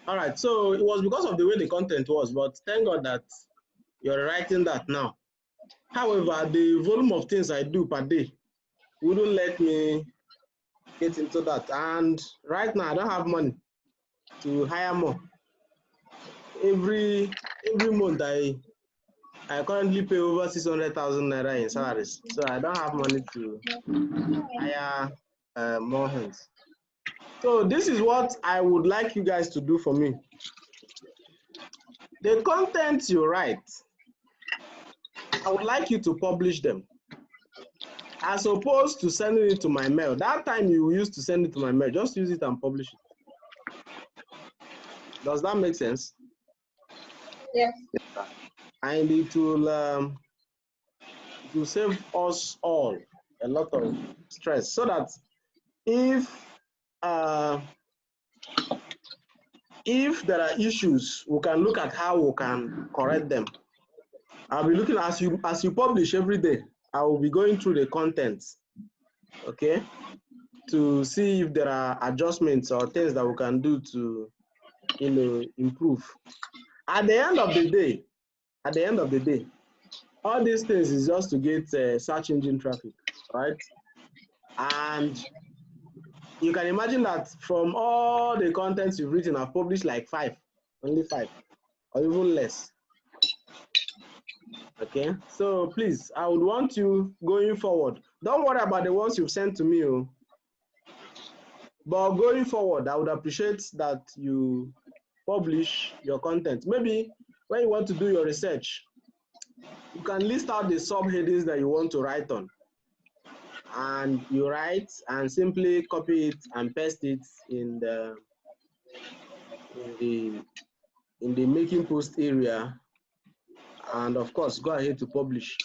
All right, so it was because of the way the content was, but thank God that you're writing that now. However, the volume of things I do per day wouldn't let me get into that. And right now, I don't have money to hire more. Every month, I currently pay over 600,000 naira in salaries, so I don't have money to hire more hands. So this is what I would like you guys to do for me. The content you write, I would like you to publish them, as opposed to sending it to my mail. That time you used to send it to my mail, just use it and publish it. Does that make sense? Yes. And it will save us all a lot of stress, so that if there are issues, we can look at how we can correct them. I'll be looking as you publish every day. I will be going through the contents, okay, to see if there are adjustments or things that we can do to, improve. At the end of the day, all these things is just to get search engine traffic, right? And you can imagine that from all the contents you've written, I've published like only five, or even less. Okay, so please, I would want you going forward. Don't worry about the ones you've sent to me, but going forward, I would appreciate that you publish your content. Maybe when you want to do your research, you can list out the subheadings that you want to write on, and you write and simply copy it and paste it in the making post area, and of course go ahead to publish.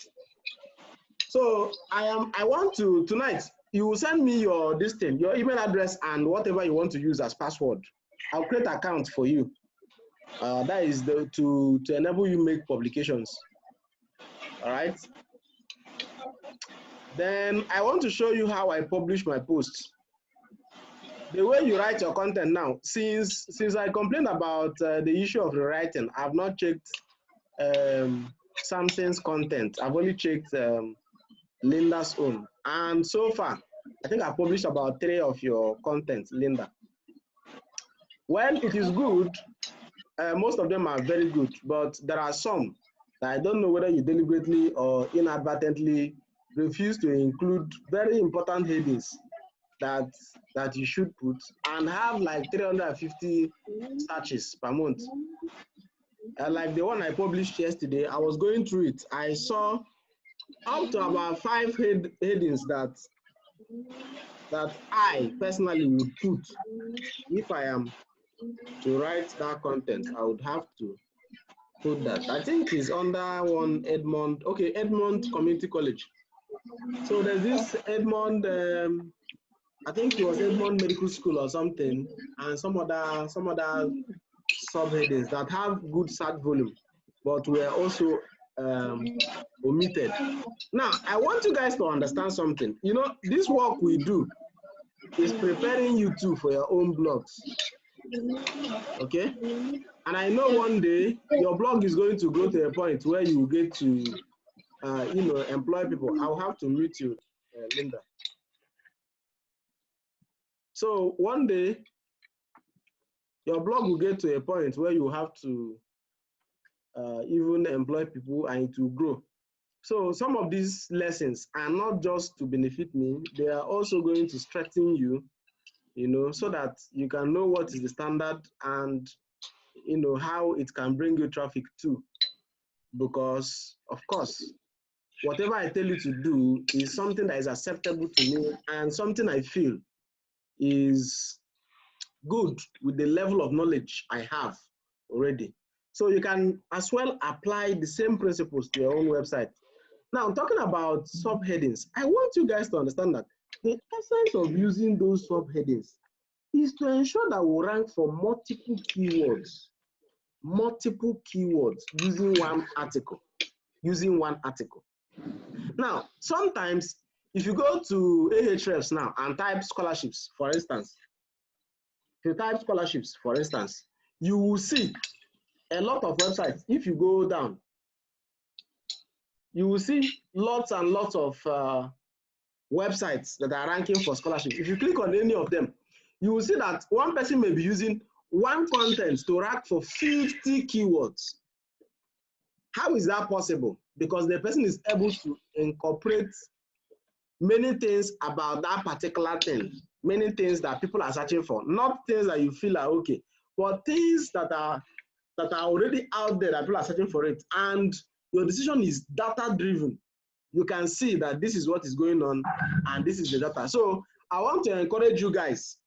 So I want to tonight, you will send me your your email address and whatever you want to use as password. I'll create an account for you. That is to enable you make publications. All right. Then I want to show you how I publish my posts. The way you write your content now, since I complained about the issue of rewriting, I've not checked Samson's content. I've only checked Linda's own, and so far I think I published about 3 of your content, Linda. Well, it is good. Most of them are very good, but there are some that I don't know whether you deliberately or inadvertently refuse to include very important headings that you should put, and have like 350 searches per month. Like the one I published yesterday, I was going through it. I saw up to about 5 headings that I personally would put. If I am to write that content, I would have to put that. I think it's under one Edmond. Okay, Edmond Community College. So there's this Edmond, I think it was Edmond Medical School or something, and some other subheadings that have good search volume, but were also omitted. Now, I want you guys to understand something. You know, this work we do is preparing you too for your own blogs. Okay? And I know one day your blog is going to go to a point where you will get to, employ people. I'll have to meet you, Linda. So one day, your blog will get to a point where you have to even employ people, and it will grow. So some of these lessons are not just to benefit me, they are also going to strengthen you, so that you can know what is the standard and, how it can bring you traffic too. Because, of course, whatever I tell you to do is something that is acceptable to me and something I feel is good with the level of knowledge I have already. So you can as well apply the same principles to your own website. Now, talking about subheadings, I want you guys to understand that the essence of using those subheadings is to ensure that we rank for multiple keywords using one article. Now, sometimes if you go to Ahrefs now and type scholarships, for instance, if you type scholarships, for instance, you will see a lot of websites. If you go down, you will see lots and lots of websites that are ranking for scholarship. If you click on any of them, you will see that one person may be using one content to rank for 50 keywords. How is that possible? Because the person is able to incorporate many things about that particular thing, many things that people are searching for, not things that you feel are okay, but things that are already out there that people are searching for it. And your decision is data driven. You can see that this is what is going on and this is the data. So I want to encourage you guys,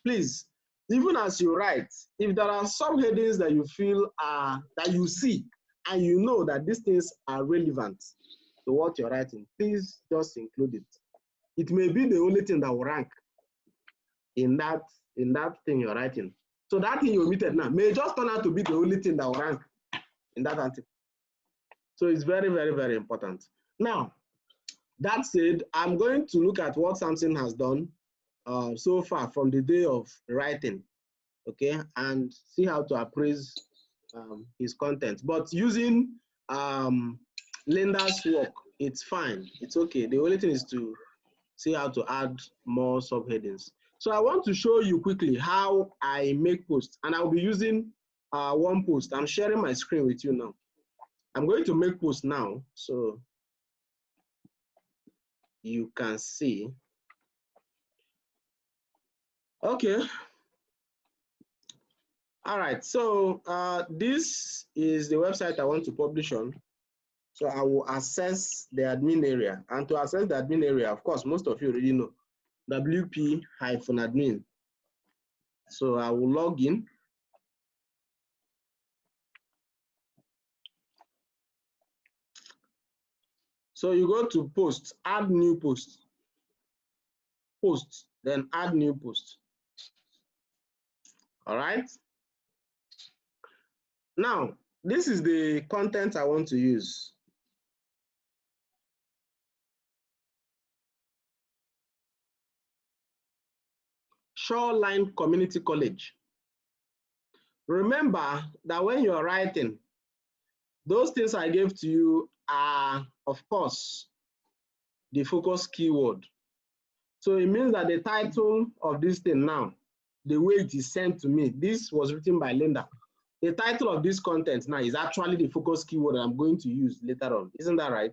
please, even as you write, if there are subheadings that you feel that you see and you know that these things are relevant to what you're writing, please just include it. It may be the only thing that will rank in that thing you're writing. So that thing you omitted now may just turn out to be the only thing that will rank in that article. So it's very, very, very important. Now, that said, I'm going to look at what Samson has done so far from the day of writing, okay, and see how to appraise his content. But using Linda's work, it's fine, it's okay. The only thing is to see how to add more subheadings. So I want to show you quickly how I make posts, and I'll be using one post. I'm sharing my screen with you now. I'm going to make posts now, so you can see. Okay. All right, so this is the website I want to publish on. So I will access the admin area. And to access the admin area, of course, most of you already know, WP-admin. So I will log in. So you go to post, add new post, post, then add new post. All right. Now, this is the content I want to use. Shoreline Community College. Remember that when you're writing, those things I gave to you are, of course, the focus keyword. So it means that the title of this thing now, the way it is sent to me, this was written by Linda. The title of this content now is actually the focus keyword that I'm going to use later on. Isn't that right?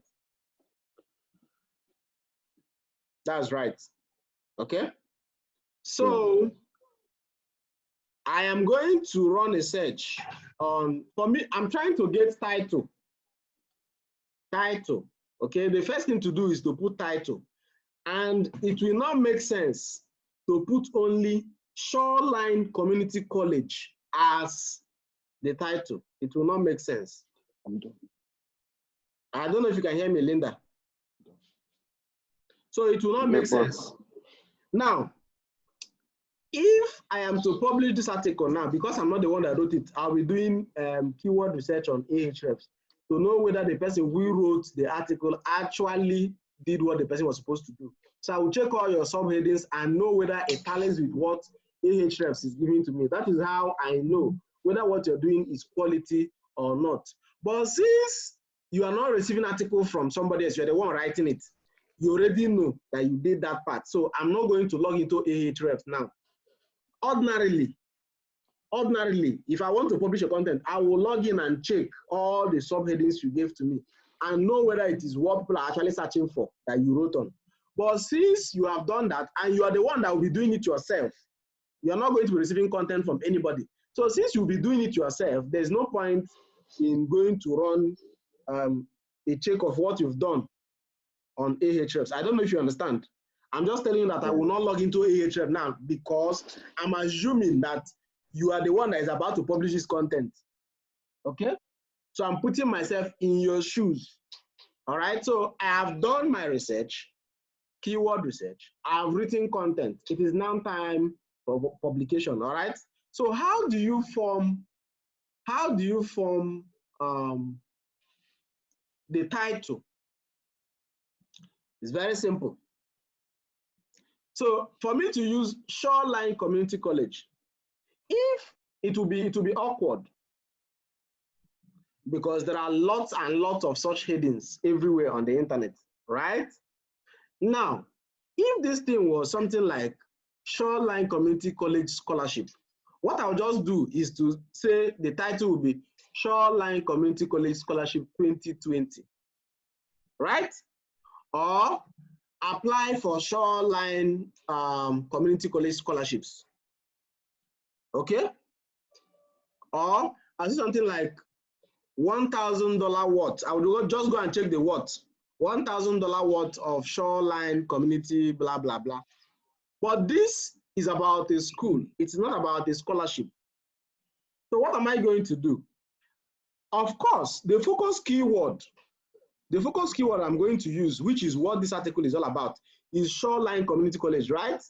That's right. Okay. So I am going to run a search on, for me, I'm trying to get title. Title. Okay. The first thing to do is to put title. And it will not make sense to put only Shoreline Community College as the title. It will not make sense. I don't know if you can hear me, Linda. So it will not make sense. Now, if I am to publish this article now, because I'm not the one that wrote it, I'll be doing keyword research on Ahrefs to know whether the person who wrote the article actually did what the person was supposed to do. So I will check all your subheadings and know whether it tallies with what Ahrefs is giving to me. That is how I know whether what you're doing is quality or not. But since you are not receiving article from somebody else, you're the one writing it, you already know that you did that part. So I'm not going to log into Ahrefs now. Ordinarily, if I want to publish a content, I will log in and check all the subheadings you gave to me and know whether it is what people are actually searching for that you wrote on. But since you have done that and you are the one that will be doing it yourself, you're not going to be receiving content from anybody. So since you'll be doing it yourself, there's no point in going to run a check of what you've done on Ahrefs. I don't know if you understand. I'm just telling you that I will not log into Ahrefs now because I'm assuming that you are the one that is about to publish this content. Okay? So I'm putting myself in your shoes. All right? So I have done my research, keyword research. I've written content. It is now time for publication. All right? So how do you form the title? It's very simple. So for me to use Shoreline Community College, if it will be awkward because there are lots and lots of such headings everywhere on the internet, right? Now, if this thing was something like Shoreline Community College Scholarship, what I'll just do is to say the title will be Shoreline Community College Scholarship 2020, right? Or apply for Shoreline Community College Scholarships, okay? Or I'll say something like $1,000 worth. I would just go and check the worth. $1,000 worth of Shoreline Community, blah, blah, blah. But this is about a school. It's not about a scholarship. So what am I going to do? Of course, the focus keyword I'm going to use, which is what this article is all about, is Shoreline Community College, right?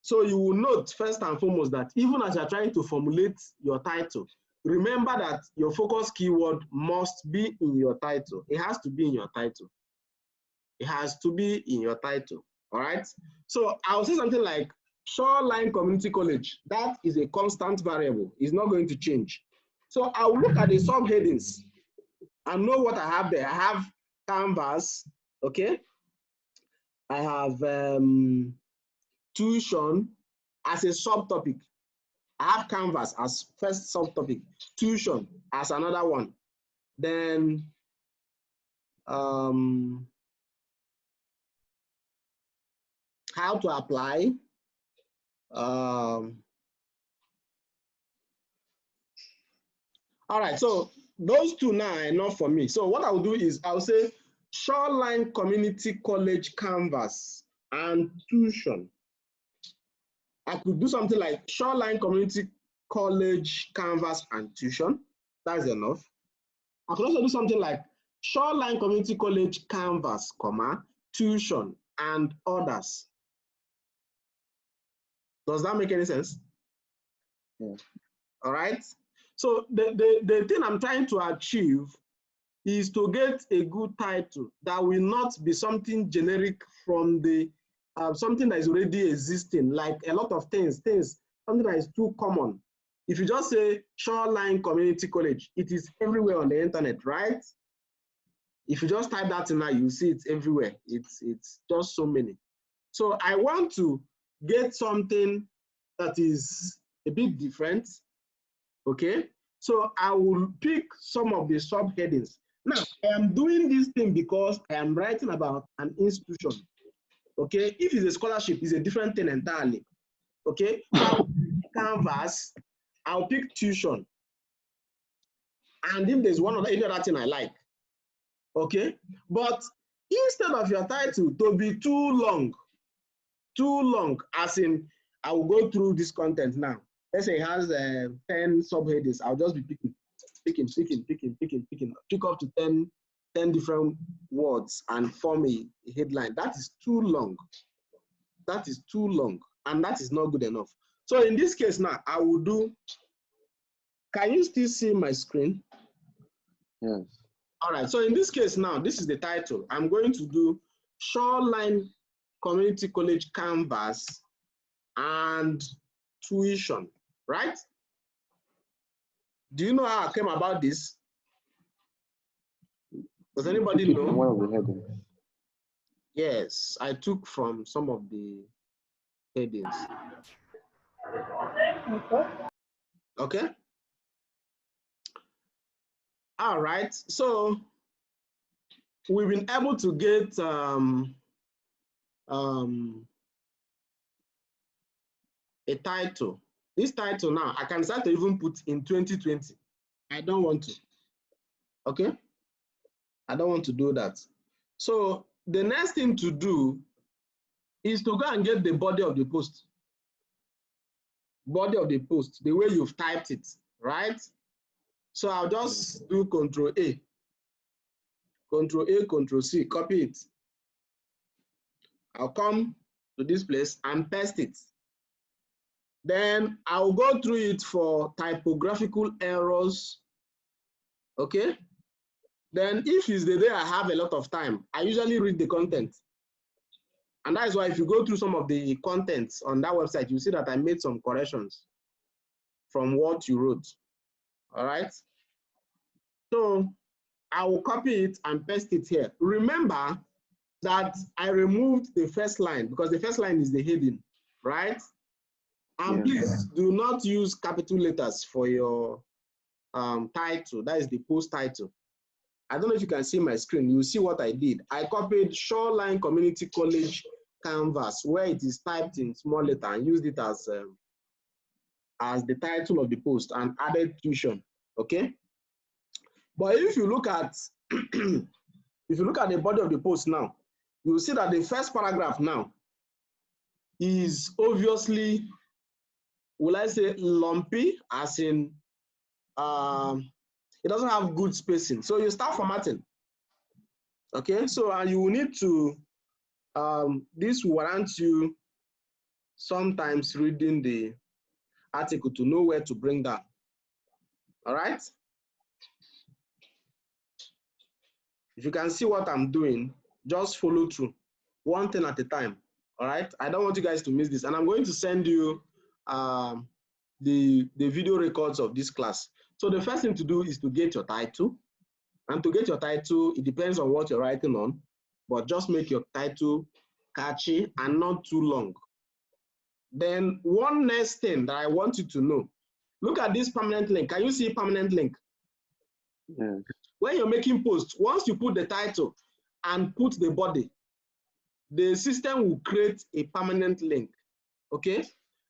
So you will note first and foremost that even as you're trying to formulate your title, remember that your focus keyword must be in your title. It has to be in your title. It has to be in your title, all right? So I'll say something like Shoreline Community College. That is a constant variable. It's not going to change. So I'll look at the subheadings and know what I have there. I have Canvas, okay? I have tuition as a subtopic. I have Canvas as first subtopic, tuition as another one. Then how to apply. All right, so those two now are enough for me. So what I'll do is I'll say Shoreline Community College Canvas and tuition. I could do something like Shoreline Community College Canvas and tuition. That's enough. I could also do something like Shoreline Community College Canvas, comma, tuition and others. Does that make any sense? Yeah. All right. So the thing I'm trying to achieve is to get a good title that will not be something generic from the something that is already existing, like a lot of things, something that is too common. If you just say Shoreline Community College, it is everywhere on the internet, right? If you just type that in now, you see it everywhere. It's just so many. So I want to get something that is a bit different, okay? So I will pick some of the subheadings. Now, I am doing this thing because I am writing about an institution, okay? If it's a scholarship, it's a different thing entirely, okay? So I'll pick Canvas, I'll pick tuition, and if there's any other thing I like, okay? But instead of your title to be too long, as in, I will go through this content now. Let's say it has 10 subheadings. I'll just be picking, pick up to 10 different words and form a headline. That is too long. That is too long, and that is not good enough. So in this case now, I will do, can you still see my screen? Yes. All right, so in this case now, this is the title. I'm going to do Shoreline Community College Canvas and tuition, right? Do you know how I came about this? Does anybody know? One of the headings. Yes, I took from some of the headings. Okay. All right, so we've been able to get a title. This title now, I can start to even put in 2020. I don't want to, okay? I don't want to do that. So the next thing to do is to go and get the body of the post. Body of the post, the way you've typed it, right? So I'll just do Control A, Control C, copy it. I'll come to this place and paste it. Then I'll go through it for typographical errors, okay? Then if it's the day I have a lot of time, I usually read the content And that is why if you go through some of the contents on that website, you see that I made some corrections from what you wrote. All right. So I will copy it and paste it here. Remember that I removed the first line because the first line is the heading, right? And please do not use capital letters for your title. That is the post title. I don't know if you can see my screen. You see what I did. I copied Shoreline Community College Canvas where it is typed in small letter and used it as the title of the post and added tuition. Okay. But if you look at the body of the post now, you will see that the first paragraph now is obviously, will I say, lumpy, as in it doesn't have good spacing. So you start formatting. Okay, so and you will need to this warrants you sometimes reading the article to know where to bring down. All right. If you can see what I'm doing, just follow through, one thing at a time. All right. I don't want you guys to miss this, and I'm going to send you the video records of this class. So the first thing to do is to get your title, and to get your title, it depends on what you're writing on, but just make your title catchy and not too long. Then one next thing that I want you to know, look at this permanent link. Can you see permanent link? Yes. When you're making posts, once you put the title and put the body, the system will create a permanent link. Okay.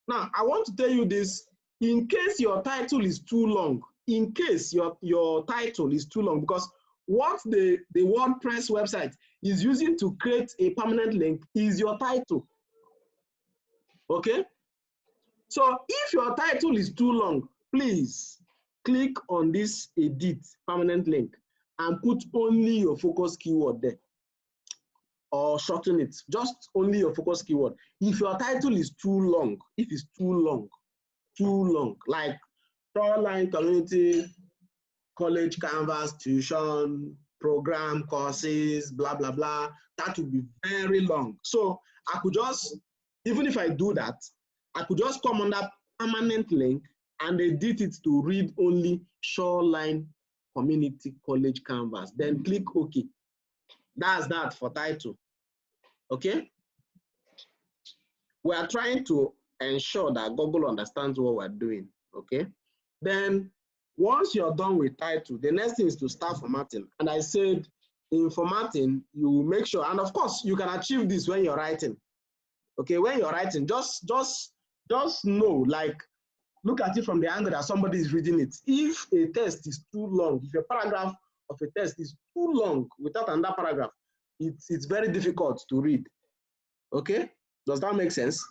Now, I want to tell you this in case your title is too long, in case your title is too long, because what the WordPress website is using to create a permanent link is your title. Okay. So if your title is too long, please click on this edit permanent link and put only your focus keyword there, or shorten it, just only your focus keyword. If your title is too long, if it's too long, like Shoreline Community College Canvas Tuition Program Courses, blah, blah, blah, that would be very long. So I could just, even if I do that, I could just come on that permanent link and edit it to read only Shoreline Community College Canvas. Then click OK. That's that for title. Okay? We are trying to ensure that Google understands what we're doing. Okay? Then once you're done with title, the next thing is to start formatting. And I said in formatting, you will make sure, and of course, you can achieve this when you're writing. Okay, when you're writing, just know, like, look at it from the angle that somebody is reading it. If a text is too long, if a paragraph of a text is too long without another paragraph, it's very difficult to read. Okay, does that make sense?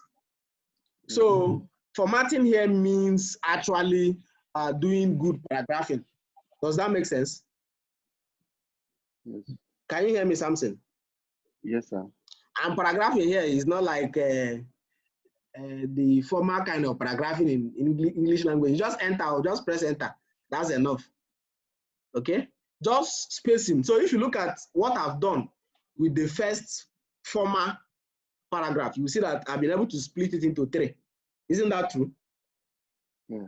So formatting here means actually doing good paragraphing. Does that make sense? Yes. Can you hear me, Samson? Yes, sir. And paragraphing here is not like the formal kind of paragraphing in English language. You just enter or just press enter. That's enough. Okay? Just spacing. So if you look at what I've done with the first formal paragraph, you see that I've been able to split it into 3. Isn't that true? Yeah.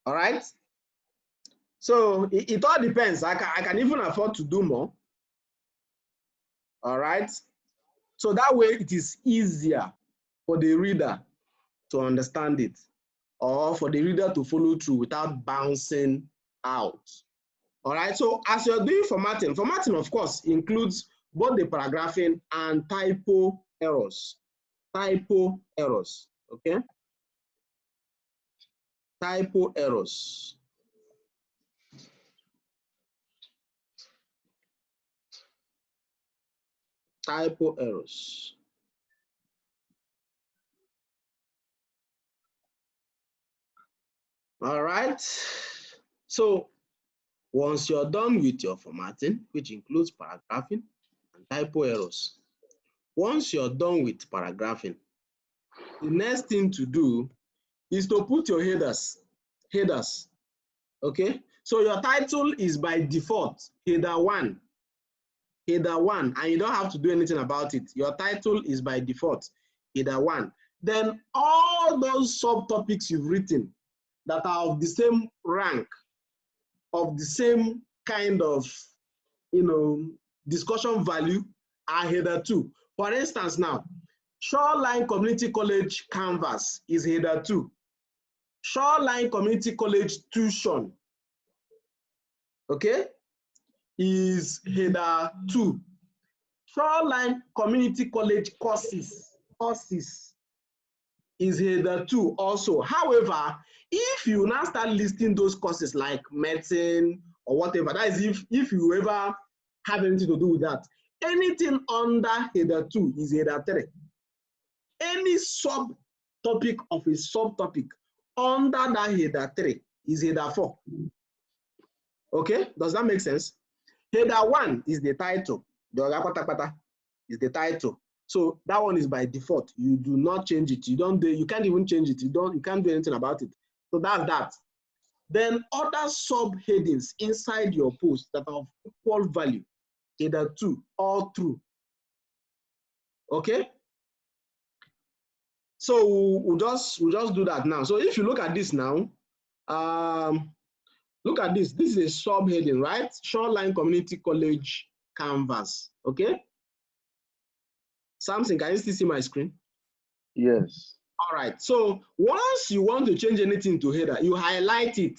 All right. So it all depends. I can even afford to do more. All right. So that way it is easier for the reader to understand it, or for the reader to follow through without bouncing out. All right. So as you're doing formatting, of course includes both the paragraphing and typo errors. Typo errors. Okay. Typo errors. Typo errors. All right. So once you're done with your formatting, which includes paragraphing and typo errors, once you're done with paragraphing, the next thing to do is to put your headers. Okay? So your title is by default header 1. header 1, and you don't have to do anything about it. Your title is by default header 1. Then all those subtopics you've written that are of the same rank, of the same kind of, discussion value are header 2. For instance, now, Shoreline Community College Canvas is header 2. Shoreline Community College Tuition, okay, is header 2. Shoreline Community College Courses is header 2 also. However, if you now start listing those courses like medicine or whatever, that is if you ever have anything to do with that, anything under header 2 is header 3. Any subtopic of a subtopic under that header 3 is header 4. Okay, does that make sense? Header 1 is the title. The is the title. So that one is by default. You do not change it. You can't even change it. You can't do anything about it. So that's that. Then other subheadings inside your post that are of equal value, header 2, all through. Okay? So we'll just do that now. So if you look at this now, look at this. This is a subheading, right? Shoreline Community College Canvas. Okay? Samson, can you still see my screen? Yes. All right. So once you want to change anything to header, you highlight it.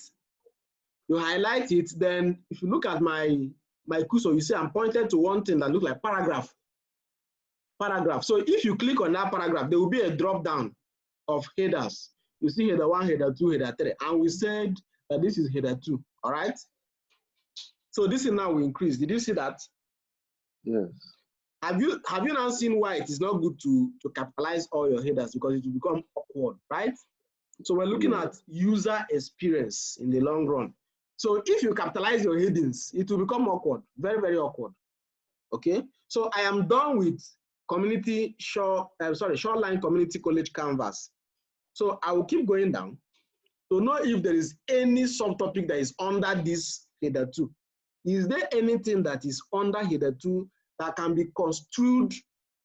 You highlight it. Then if you look at my cursor, you see I'm pointed to one thing that looks like paragraph. Paragraph. So if you click on that paragraph, there will be a drop down of headers. You see header 1, header 2, header 3, and we said that this is header 2. All right. So this is now will increase. Did you see that? Yes. Have you now seen why it is not good to capitalize all your headers, because it will become awkward, right? So we're looking at user experience in the long run. So if you capitalize your headings, it will become awkward, very, very awkward. Okay. So I am done with Shoreline Community College Canvas. So I will keep going down to know if there is any subtopic that is under this header 2. Is there anything that is under header 2 that can be construed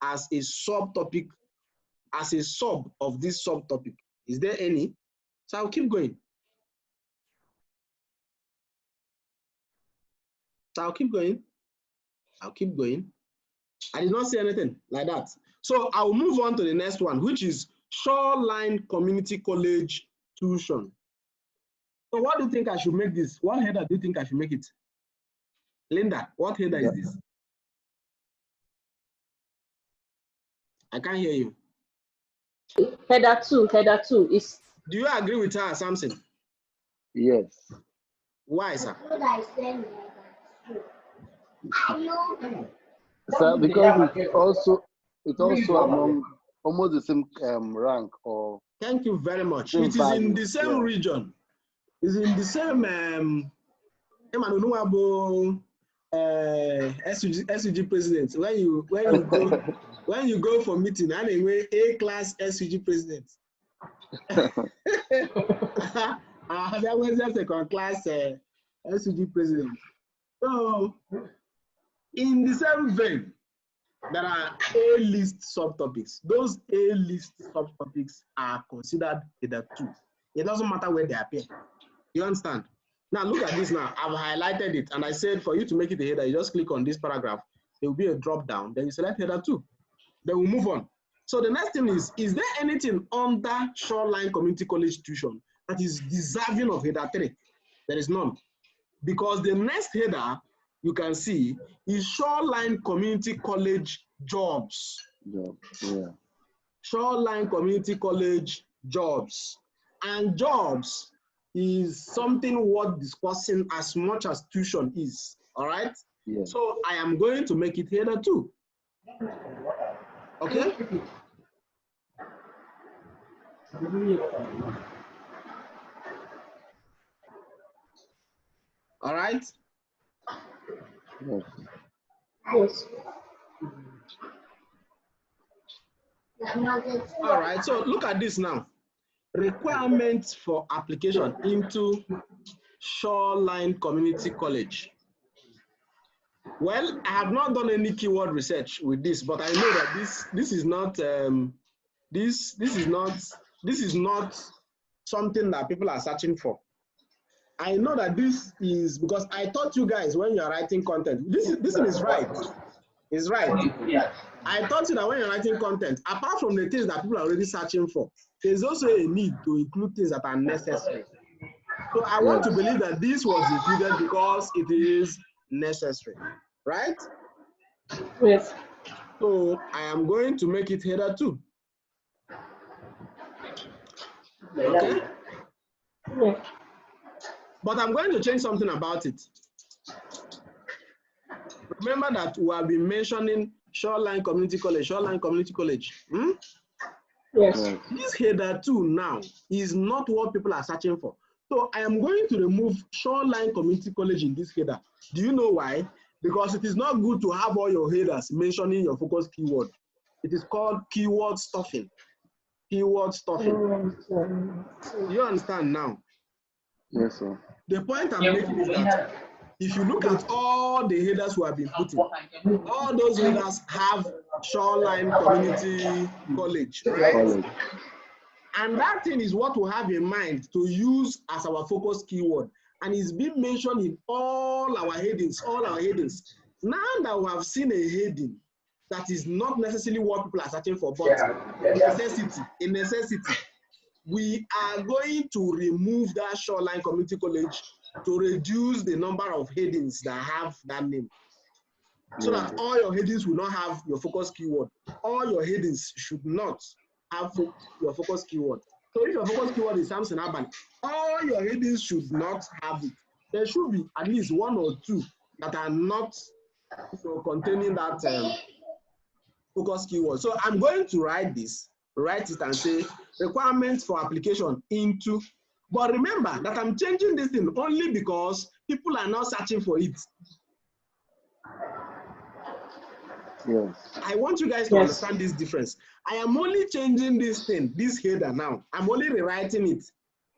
as a subtopic, as a sub of this subtopic? Is there any? So I'll keep going. I'll keep going. I did not say anything like that. So I'll move on to the next one, which is Shoreline Community College Tuition. So what do you think I should make this? What header do you think I should make it? Linda, what header is this? I can't hear you. Header 2 is. Do you agree with her, Samson? Yes. Why, sir? Sir, because it's also among almost the same rank or. Thank you very much. It is in the same region. It's in the same SUG president. When you go for meeting, anyway, A-class SUG president. That was just second class SUG president. So in the same vein, there are A-list subtopics. Those A-list subtopics are considered header 2. It doesn't matter where they appear. You understand? Now look at this now. I've highlighted it and I said for you to make it a header, you just click on this paragraph. There will be a drop down. Then you select header 2. Then we'll move on. So the next thing is there anything under Shoreline Community College Tuition that is deserving of header 3? There is none. Because the next header you can see is Shoreline Community College Jobs. Yeah. Shoreline Community College Jobs. And jobs is something worth discussing as much as tuition is. All right? Yeah. So I am going to make it header 2. Okay? All right? Yes. Yes. All right, so look at this now. Requirements for application into Shoreline Community College. Well, I have not done any keyword research with this, but I know that this is not this is not something that people are searching for. I know that this is because I taught you guys when you are writing content. This is right. It's right. I taught you that when you're writing content, apart from the things that people are already searching for, there's also a need to include things that are necessary. So I want to believe that this was included because it is necessary, right? Yes. So I am going to make it header 2. Okay? Yeah. But I'm going to change something about it. Remember that we have been mentioning Shoreline Community College, Shoreline Community College. Yes. This header 2 now is not what people are searching for. So I am going to remove Shoreline Community College in this header. Do you know why? Because it is not good to have all your headers mentioning your focus keyword. It is called keyword stuffing. Keyword stuffing. Do you understand now? Yes, sir. The point I'm making is that if you look at all the headers we have been putting, all those headers have Shoreline Community College, right? College. And that thing is what we have in mind to use as our focus keyword. And it's been mentioned in all our headings, Now that we have seen a heading that is not necessarily what people are searching for, but a necessity, we are going to remove that Shoreline Community College to reduce the number of headings that have that name. So that all your headings will not have your focus keyword. All your headings should not have your focus keyword. So if your focus keyword is Samson Urban, all your headings should not have it. There should be at least 1 or 2 that are not containing that focus keyword. So I'm going to write it and say requirements for application into. But remember that I'm changing this thing only because people are not searching for it. Yes. I want you guys to understand this difference. I am only changing this thing, this header now. I'm only rewriting it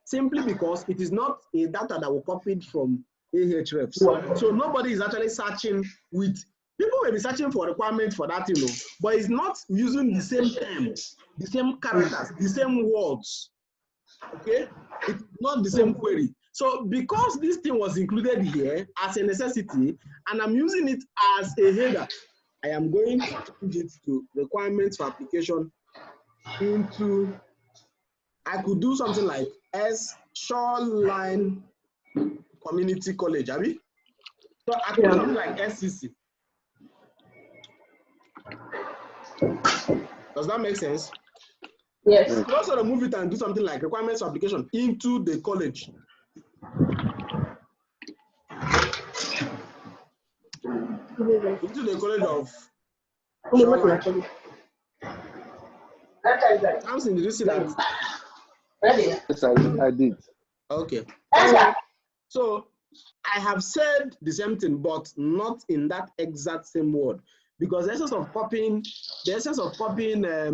simply because it is not a data that we copied from Ahrefs. So nobody is actually searching with, people may be searching for requirements for that, but it's not using the same terms, the same characters, the same words. Okay? It's not the same query. So because this thing was included here as a necessity, and I'm using it as a header, I am going to change it to requirements for application into, I could do something like Shoreline Community College, Abby? So I could do something like SCC. Does that make sense? Yes. You also remove it and do something like requirements for application into the college. Into the college of Shoreline. Samson, did you see that? Yes, I did. Okay. So I have said the same thing, but not in that exact same word, because the essence of copying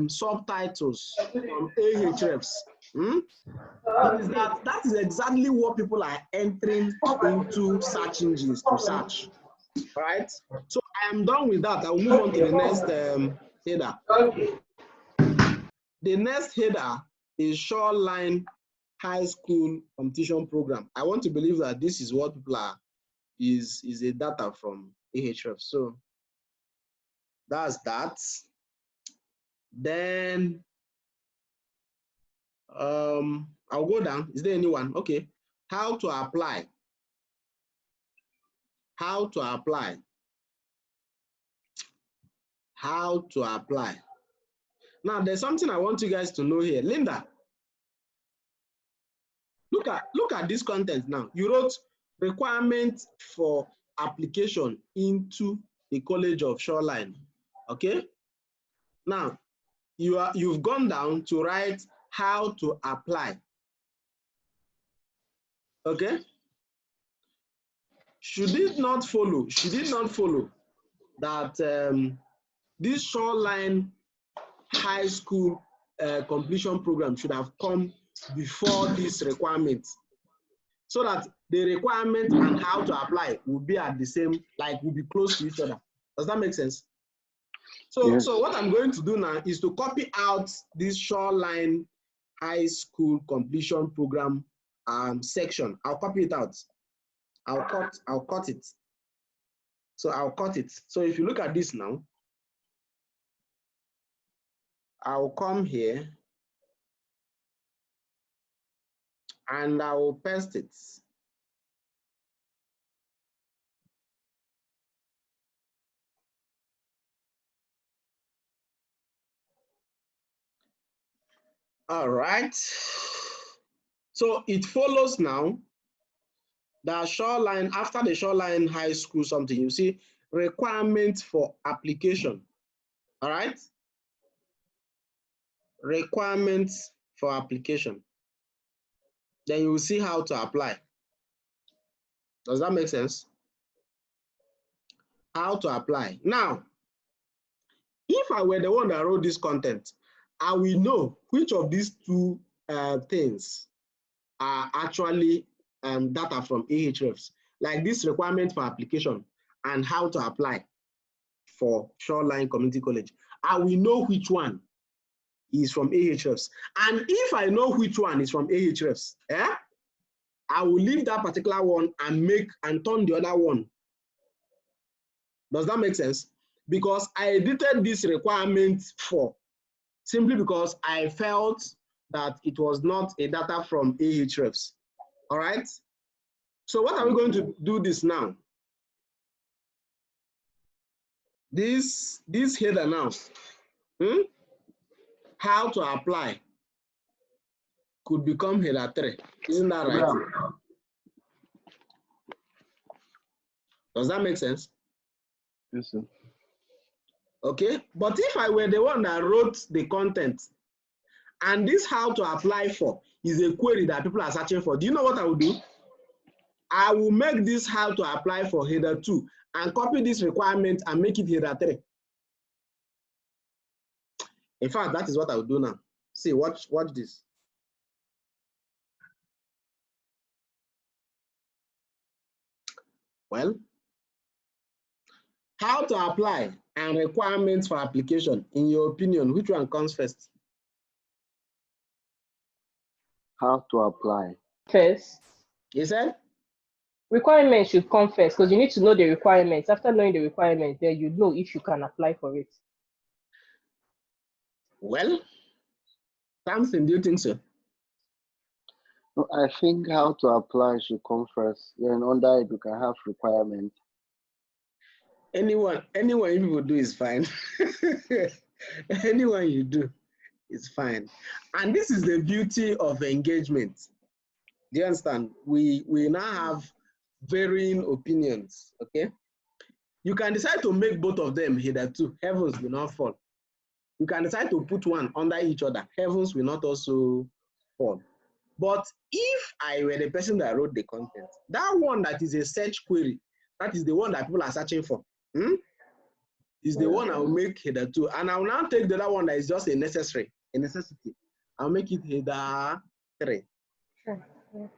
subtitles from Ahrefs is that is exactly what people are entering into search engines to search, right? So I am done with that. I will move on to the next header. The next header is Shoreline High School Competition Program. I want to believe that this is what people are, is a data from Ahrefs. So that's that. Then I'll go down. Is there anyone? Okay. How to apply. How to apply. How to apply. Now there's something I want you guys to know here. Linda, look at this content now. You wrote requirements for application into the College of Shoreline. Okay. Now you've gone down to write how to apply. Okay. Should it not follow that this Shoreline High School completion program should have come before this requirement? so that the requirement and how to apply will be at the same, like will be close to each other. Does that make sense? So, Yes. so what I'm going to do now is to copy out this Shoreline High School Completion Program section. I'll copy it out. I'll cut it. So I'll cut it. So if you look at this now, I'll come here and I will paste it. All right. So it follows now that Shoreline, after the Shoreline High School something, you see requirements for application. All right. Requirements for application. Then you will see how to apply. Does that make sense? How to apply. Now, if I were the one that wrote this content, I will know which of these two things are actually data from Ahrefs, like this requirement for application and how to apply for Shoreline Community College. I will know which one is from Ahrefs. And if I know which one is from Ahrefs, I will leave that particular one and turn the other one. Does that make sense? Because I edited this requirement for simply because I felt that it was not a data from Ahrefs. All right. So what are we going to do this now? This header now, how to apply could become header 3. Isn't that right? Yeah. Does that make sense? Yes, sir. Okay, but if I were the one that wrote the content and this how to apply for is a query that people are searching for, do you know what I will do? I will make this how to apply for header 2 and copy this requirement and make it header 3. In fact, that is what I will do now. See, watch this. Well, how to apply and requirements for application, in your opinion, which one comes first? How to apply. First. You said? Requirements should come first because you need to know the requirements. After knowing the requirements, then you know if you can apply for it. Well, Samson, do you think so? No, I think how to apply should come first. Then under it, you can have requirements. Anyone people do is fine. Anyone you do is fine. And this is the beauty of engagement. Do you understand? We now have varying opinions, okay? You can decide to make both of them header 2. Heavens will not fall. You can decide to put one under each other. Heavens will not also fall. But if I were the person that wrote the content, that one that is a search query, that is the one that people are searching for, is the one I will make header 2. And I will now take the other one that is just a necessity. I'll make it header 3. Sure.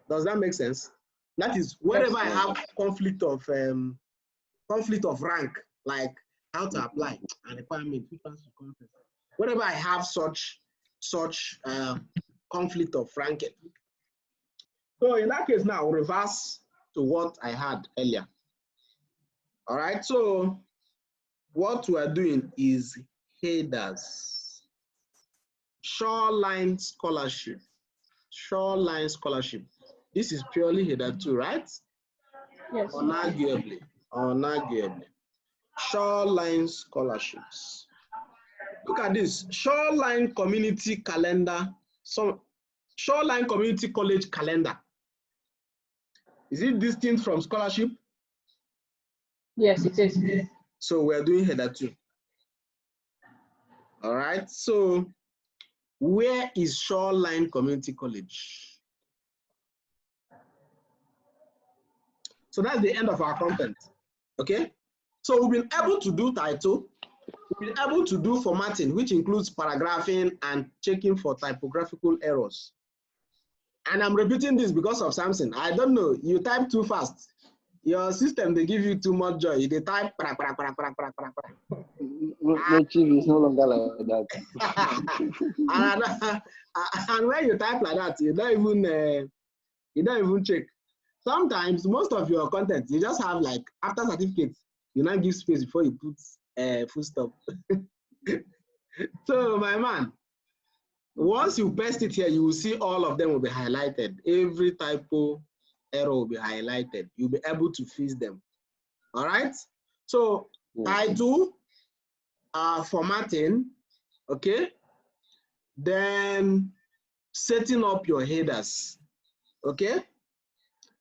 Does that make sense? That is wherever I have conflict of rank, like how to apply and requirement, which ones to come first. Whenever I have such conflict of ranking. So in that case now, reverse to what I had earlier. All right, so what we are doing is headers. Shoreline Scholarship. Shoreline Scholarship. This is purely header 2, right? Yes. Unarguably. Shoreline Scholarships. Look at this. Shoreline Community Calendar. Shoreline Community College Calendar. Is it distinct from scholarship? Yes, it is. So we're doing header 2. All right. So where is Shoreline Community College? So that's the end of our content. Okay. So we've been able to do title. We've been able to do formatting, which includes paragraphing and checking for typographical errors. And I'm repeating this because of something. I don't know. You type too fast. Your system, they give you too much joy. They type. No, Chief is no longer like that. and when you type like that, you don't even check. Sometimes most of your content, you just have like after certificates, you now give space before you put full stop. So my man, once you paste it here, you will see all of them will be highlighted. Every typo error will be highlighted. You'll be able to fix them. All right. So title, formatting, okay. Then setting up your headers, okay.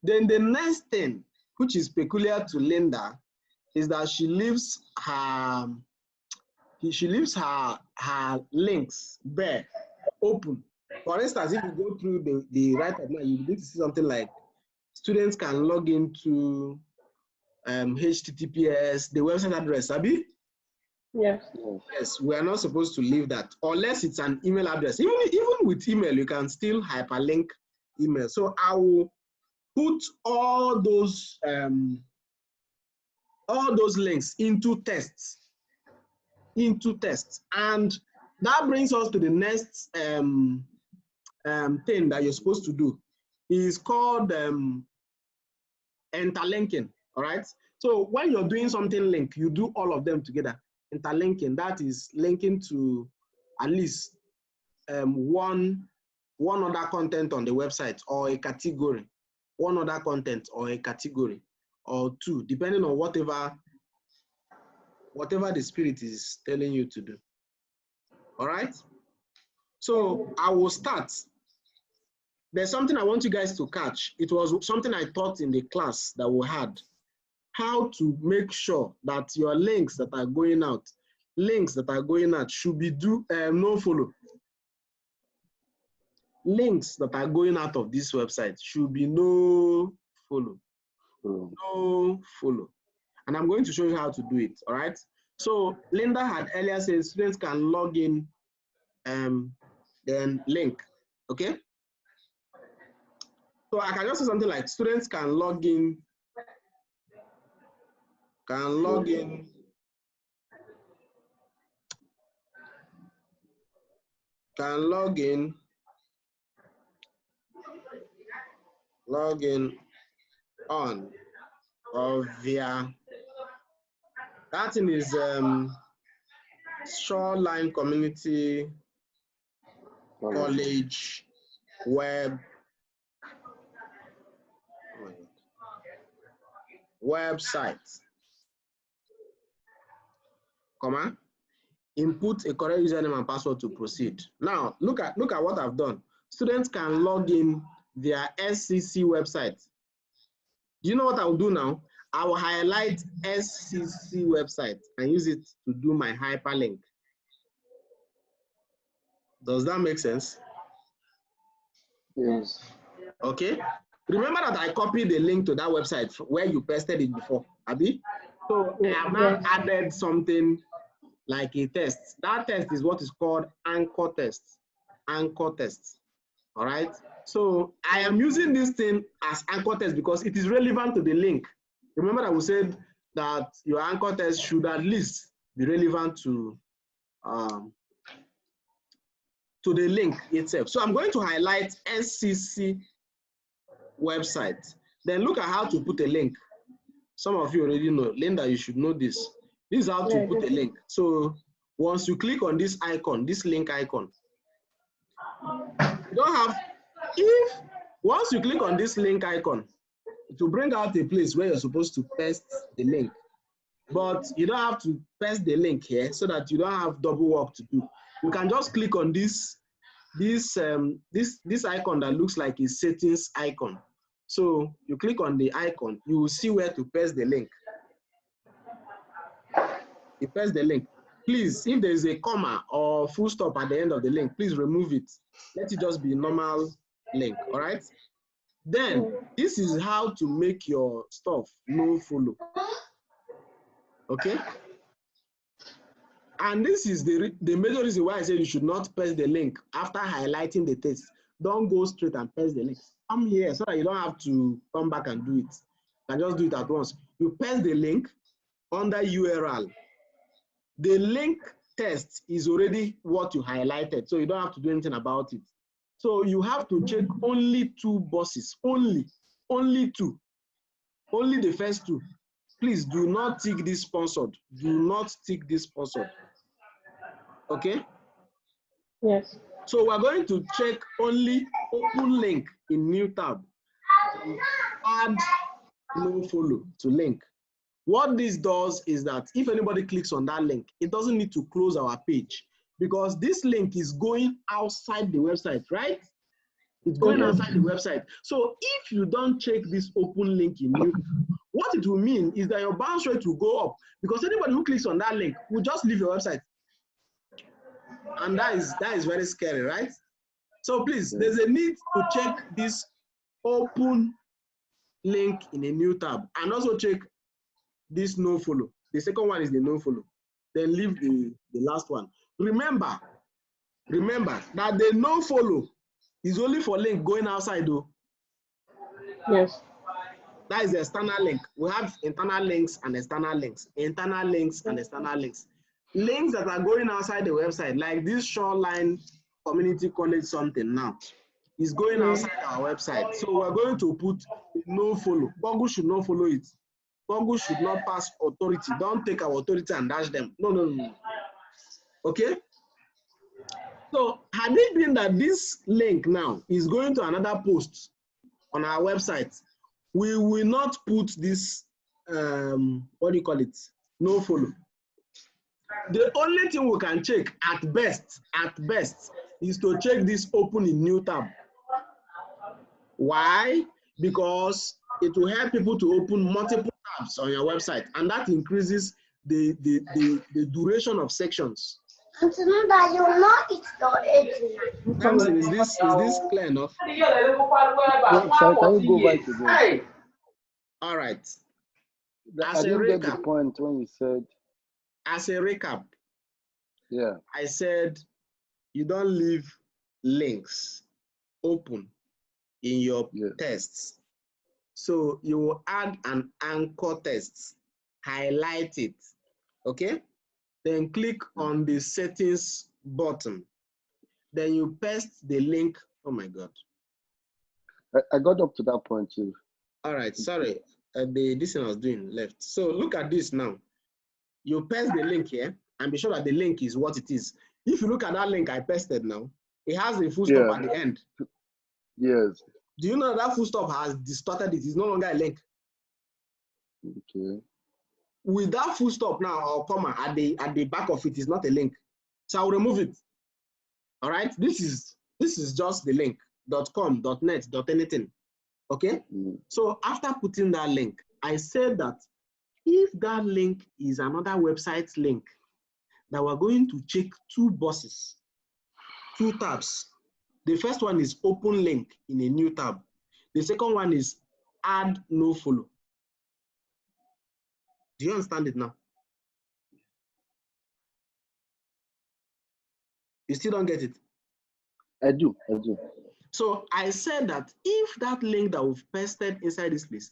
Then the next thing, which is peculiar to Linda, is that she leaves her links bare, open. For instance, if you go through the right now, you need to see something like students can log into HTTPS, the website address, Abi? Yes. Yes, we are not supposed to leave that unless it's an email address. Even with email, you can still hyperlink email. So I will put all those links into tests. And that brings us to the next thing that you're supposed to do. Is called interlinking. All right. So when you're doing something link, you do all of them together. Interlinking, that is linking to at least one other content on the website or a category, one other content or a category, or two, depending on whatever the spirit is telling you to do. All right. So I will start. There's something I want you guys to catch. It was something I taught in the class that we had. How to make sure that your links that are going out should be no follow. Links that are going out of this website should be no follow. No follow. And I'm going to show you how to do it. All right. So Linda had earlier said students can log in, then link. Okay. So I can just say something like students can log in. Log in on or via, that thing is Shoreline Community College website, comma, input a correct username and password to proceed. Now look at what I've done. Students can log in via SCC website. Do you know what I'll do now? I will highlight SCC website and use it to do my hyperlink. Does that make sense? Yes. Okay. Remember that I copied the link to that website where you pasted it before, Abi? So I have now added something like a test. That test is what is called anchor test. Anchor test. All right. So I am using this thing as anchor test because it is relevant to the link. Remember that we said that your anchor test should at least be relevant to the link itself. So I'm going to highlight SCC website. Then look at how to put a link. Some of you already know. Linda, you should know this. This is how to put a link. So once you click on this icon, this link icon, you don't have, once you click on this link icon, it will bring out a place where you're supposed to paste the link. But you don't have to paste the link here so that you don't have double work to do. You can just click on this icon that looks like a settings icon. So you click on the icon, you will see where to paste the link. You paste the link. Please, if there is a comma or full stop at the end of the link, please remove it. Let it just be a normal link, all right? Then, this is how to make your stuff no follow. Okay? And this is the major reason why I said you should not paste the link after highlighting the text. don't go straight and paste the link. Come here so that you don't have to come back and do it. You can just do it at once. You paste the link under URL. The link text is already what you highlighted, so you don't have to do anything about it. So you have to check only 2 boxes, only 2, only the first 2. Please do not tick this sponsored. Do not tick this sponsored. Okay? Yes. So we're going to check only open link in new tab. Add no follow to link. What this does is that if anybody clicks on that link, it doesn't need to close our page because this link is going outside the website, right? It's going outside the website. So if you don't check this open link in new, what it will mean is that your bounce rate will go up because anybody who clicks on that link will just leave your website. And that is very scary, right? So please, there's a need to check this open link in a new tab and also check this no follow. The second one is the no follow. Then leave the last one. Remember that the no follow is only for link going outside though. Yes. That is the external link. We have internal links and external links. Internal links and external links. Links that are going outside the website, like this Shoreline Community College something now, is going outside our website. So we're going to put no follow. Google should not follow it. Google should not pass authority. Don't take our authority and dash them. No. Okay? So had it been that this link now is going to another post on our website, we will not put this, what do you call it? No follow. The only thing we can check at best, is to check this open in new tab. Why? Because it will help people to open multiple tabs on your website, and that increases the duration of sections. Samson, is this clear enough? Sorry, can you go back again? All right. I didn't get the point when you said. As a recap, yeah, I said you don't leave links open in your tests. So you will add an anchor text, highlight it, okay? Then click on the settings button. Then you paste the link. Oh my God. I got up to that point too. All right, sorry. This thing I was doing left. So look at this now. You paste the link here and be sure that the link is what it is. If you look at that link I pasted now, it has a full stop at the end. Yes. Do you know that full stop has distorted it? It's no longer a link. Okay. With that full stop now or comma at the back of it is not a link. So I'll remove it. All right. This is just the link .com, .net, .anything. Okay. So after putting that link, I said that if that link is another website link, that we're going to check 2 boxes, 2 tabs. The first one is open link in a new tab. The second one is add no follow. Do you understand it now? You still don't get it? I do. So I said that if that link that we've pasted inside this place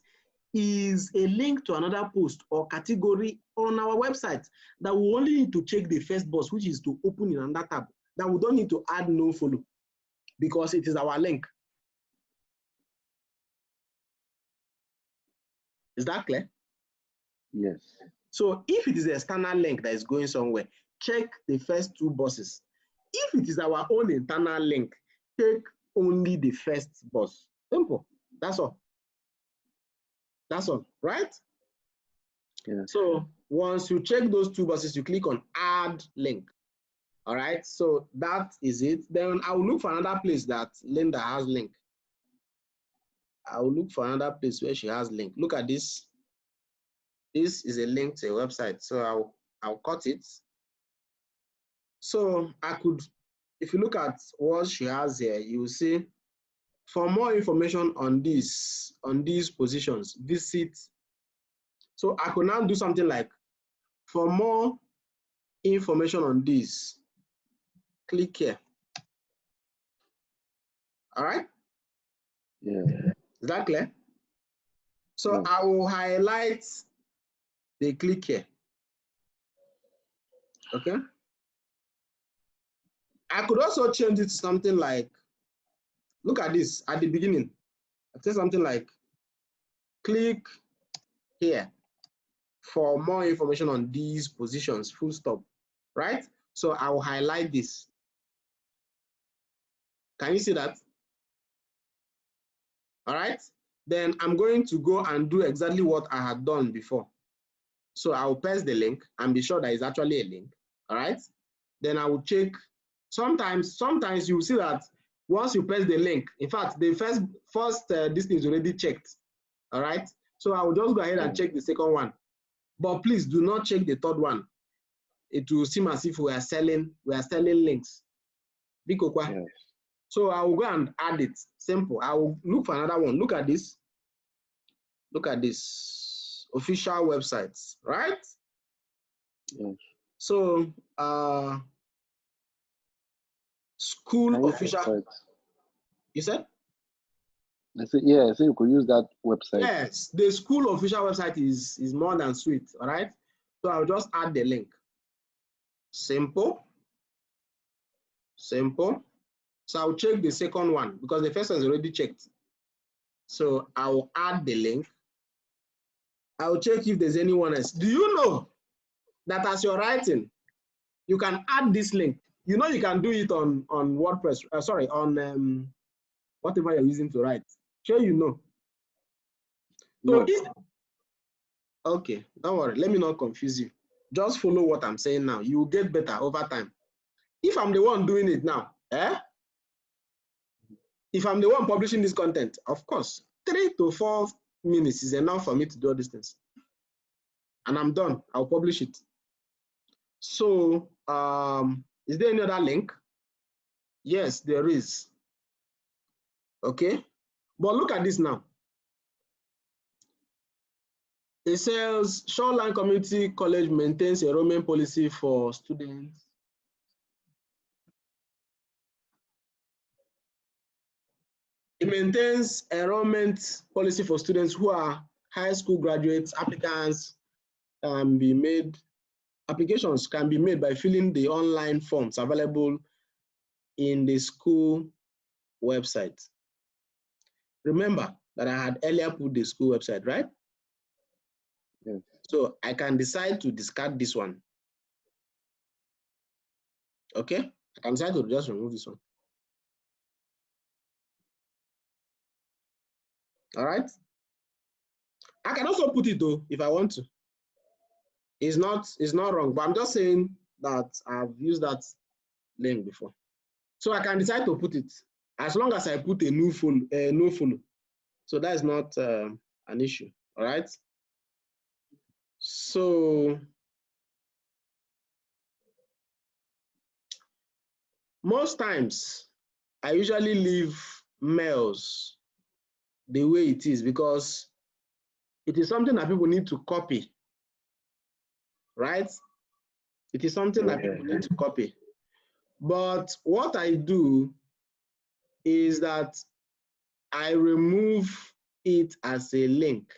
is a link to another post or category on our website, that we only need to check the first box, which is to open in another tab, that we don't need to add no follow because it is our link. Is that clear? Yes. So if it is an external link that is going somewhere, check the first 2 boxes. If it is our own internal link, check only the first box. Simple. That's all. That's all, right? Yeah. So once you check those 2 boxes, you click on add link. All right, so that is it. Then I'll look for another place that Linda has link. I'll look for another place where she has link. Look at this. This is a link to a website. So I'll cut it. So I could, if you look at what she has here, you will see for more information on these positions, visit. So I could now do something like, for more information on this, click here. All right? Yeah. Is that clear? So Yeah. I will highlight the click here. Okay. I could also change it to something like, look at this at the beginning. I say something like, click here for more information on these positions, full stop, right? So I will highlight this. Can you see that? All right. Then I'm going to go and do exactly what I had done before. So I will paste the link and be sure that it's actually a link. All right. Then I will check. Sometimes you will see that once you press the link, in fact, the first this thing is already checked. All right. So I will just go ahead and check the second one. But please do not check the third one. It will seem as if we are selling links. Yes. So I will go and add it. Simple. I will look for another one. Look at this. Look at this. Official websites, right? Yes. So school official. You said? I said, yeah, so you could use that website. Yes, the school official website is more than sweet, all right? So I'll just add the link. Simple. Simple. So I'll check the second one because the first one is already checked. So I'll add the link. I'll check if there's anyone else. Do you know that as you're writing, you can add this link? You know you can do it on WordPress, sorry, on whatever you're using to write. Sure you know. So No. okay, don't worry, let me not confuse you. Just follow what I'm saying now. You will get better over time. If I'm the one doing it now, if I'm the one publishing this content, of course, 3 to 4 minutes is enough for me to do all these things. And I'm done. I'll publish it. So, is there any other link? Yes, there is. Okay. But look at this now. It says Shoreline Community College maintains a enrollment policy for students. It maintains enrollment policy for students who are high school graduates. Applications can be made by filling the online forms available in the school website. Remember that I had earlier put the school website, right? Yes. So I can decide to discard this one. Okay, I can decide to just remove this one. All right. I can also put it though if I want to. It's not wrong, but I'm just saying that I've used that link before. So I can decide to put it as long as I put a no follow. So that is not an issue. All right. So most times I usually leave mails the way it is because it is something that people need to copy, right? It is something that people need to copy. But what I do is that I remove it as a link.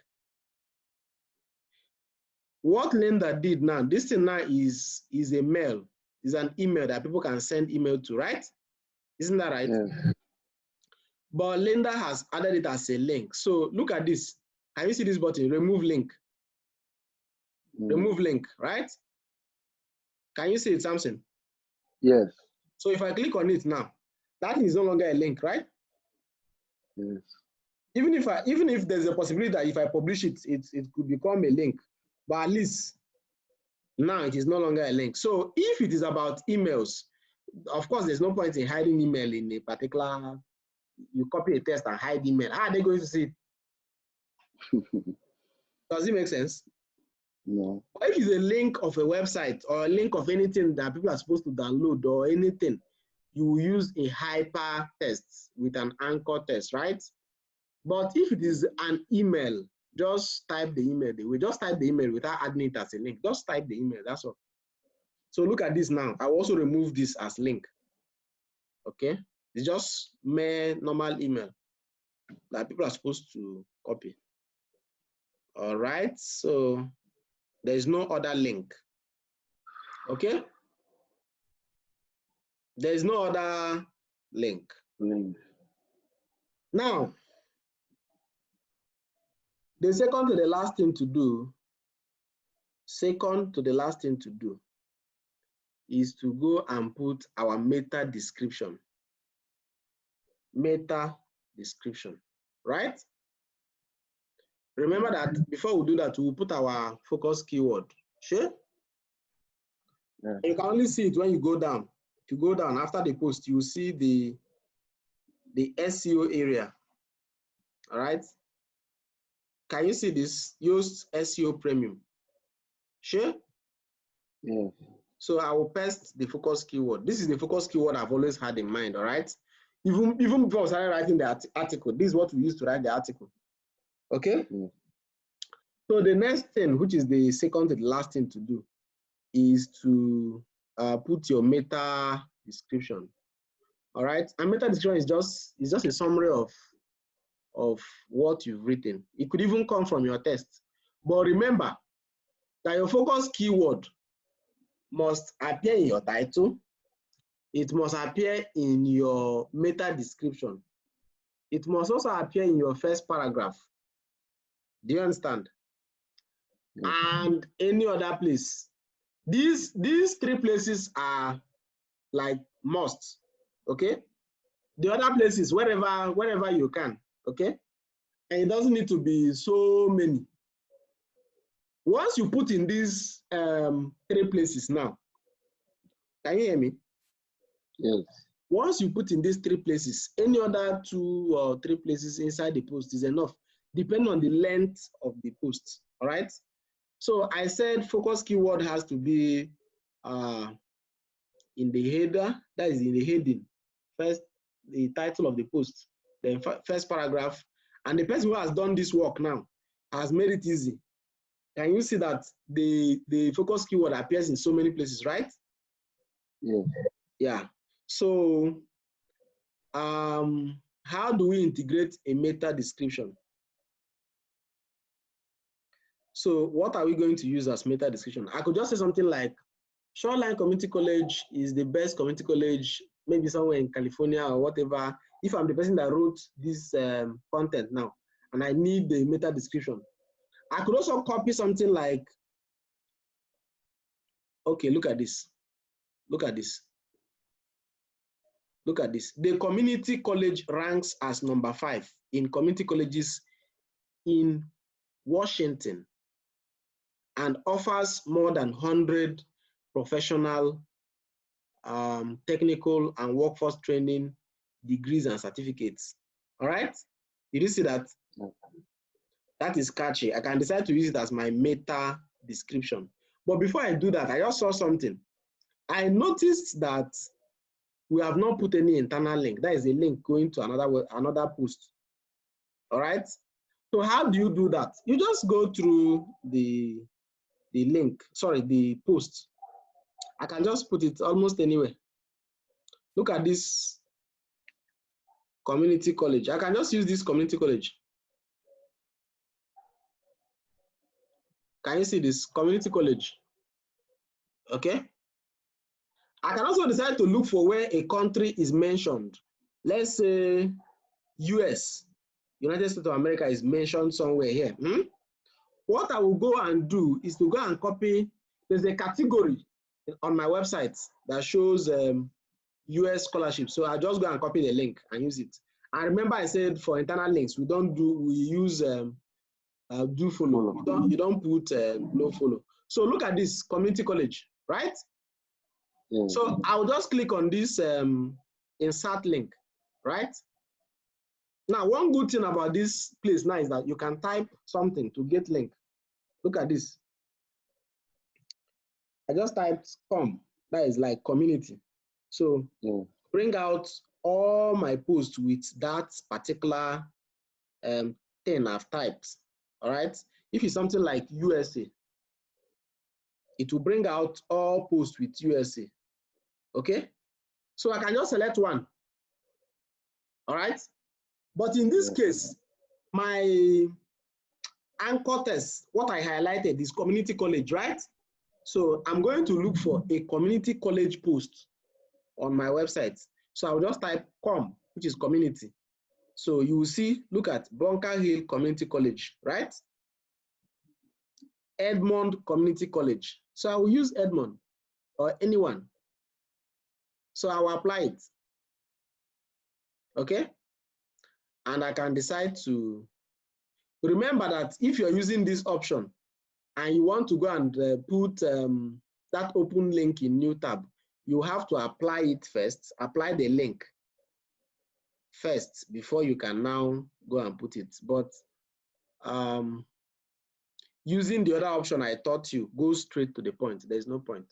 What Linda did now, this thing now is a mail, is an email that people can send email to, right? Isn't that right? Yes. But Linda has added it as a link. So look at this. Can you see this button? Remove link. Remove link, right? Can you see it, Samson? Yes. So if I click on it now, that is no longer a link, right? Yes. Even if there's a possibility that if I publish it, it could become a link, but at least now it is no longer a link. So if it is about emails, of course, there's no point in hiding email in a particular. You copy a text and hide email. How are they going to see it? Does it make sense? No. But if it's a link of a website or a link of anything that people are supposed to download or anything, you will use a hyper text with an anchor text, right? But if it is an email, just type the email. We just type the email without adding it as a link. Just type the email, that's all. So look at this now. I also remove this as link. Okay, It's just mere normal email that people are supposed to copy. All right, so there is no other link. Okay? There is no other link. Now, the second to the last thing to do is to go and put our meta description. Meta description, right? Remember that before we do that, we'll put our focus keyword. Sure? Yeah. You can only see it when you go down. If you go down after the post, you see the SEO area. All right. Can you see this? Yoast SEO Premium. Sure? Yes. So I will paste the focus keyword. This is the focus keyword I've always had in mind, all right? Even before I started writing the article, this is what we used to write the article. Okay? Yes. So the next thing, which is the second to the last thing to do, is to put your meta description. All right? And meta description is just a summary of what you've written. It could even come from your text. But remember that your focus keyword must appear in your title. It must appear in your meta description. It must also appear in your first paragraph. Do you understand? Yes. And any other place. These three places are like must. Okay? The other places, wherever you can. Okay? And it doesn't need to be so many. Once you put in these three places now, can you hear me? Yes. Once you put in these three places, any other 2 or 3 places inside the post is enough, depending on the length of the post. All right. So I said focus keyword has to be in the header, that is in the heading, first the title of the post, then first paragraph, and the person who has done this work now has made it easy. Can you see that the focus keyword appears in so many places, right? Yes. Yeah. So how do we integrate a meta description? So what are we going to use as meta description? I could just say something like, Shoreline Community College is the best community college, maybe somewhere in California or whatever. If I'm the person that wrote this content now, and I need the meta description, I could also copy something like, okay, look at this. Look at this. Look at this. The community college ranks as number 5 in community colleges in Washington and offers more than 100 professional, technical, and workforce training degrees and certificates. All right? Did you see that? That is catchy. I can decide to use it as my meta description. But before I do that, I just saw something. I noticed that we have not put any internal link. That is a link going to another post. All right? So how do you do that? You just go through the link, sorry, the post. I can just put it almost anywhere. Look at this community college. I can just use this community college. Can you see this community college? Okay. I can also decide to look for where a country is mentioned. Let's say US, United States of America is mentioned somewhere here. What I will go and do is to go and copy. There's a category on my website that shows US scholarship. So I just go and copy the link and use it. And remember I said for internal links, we use do follow. You don't put no follow. So look at this community college, right? Yeah. So I'll just click on this insert link, right? Now, one good thing about this place now is that you can type something to get link. Look at this. I just typed com, that is like community. So bring out all my posts with that particular thing I've typed, all right? If it's something like USA, it will bring out all posts with USA, okay? So I can just select one. All right. But in this case, my anchor test, what I highlighted is community college, right? So I'm going to look for a community college post on my website. So I'll just type com, which is community. So you will see, look at Bunker Hill Community College, right? Edmond Community College. So I will use Edmond or anyone. So I will apply it. Okay? And I can decide to remember that if you're using this option and you want to go and put that open link in new tab, you have to apply it first, apply the link first before you can now go and put it. But using the other option I taught you, go straight to the point. There's no point.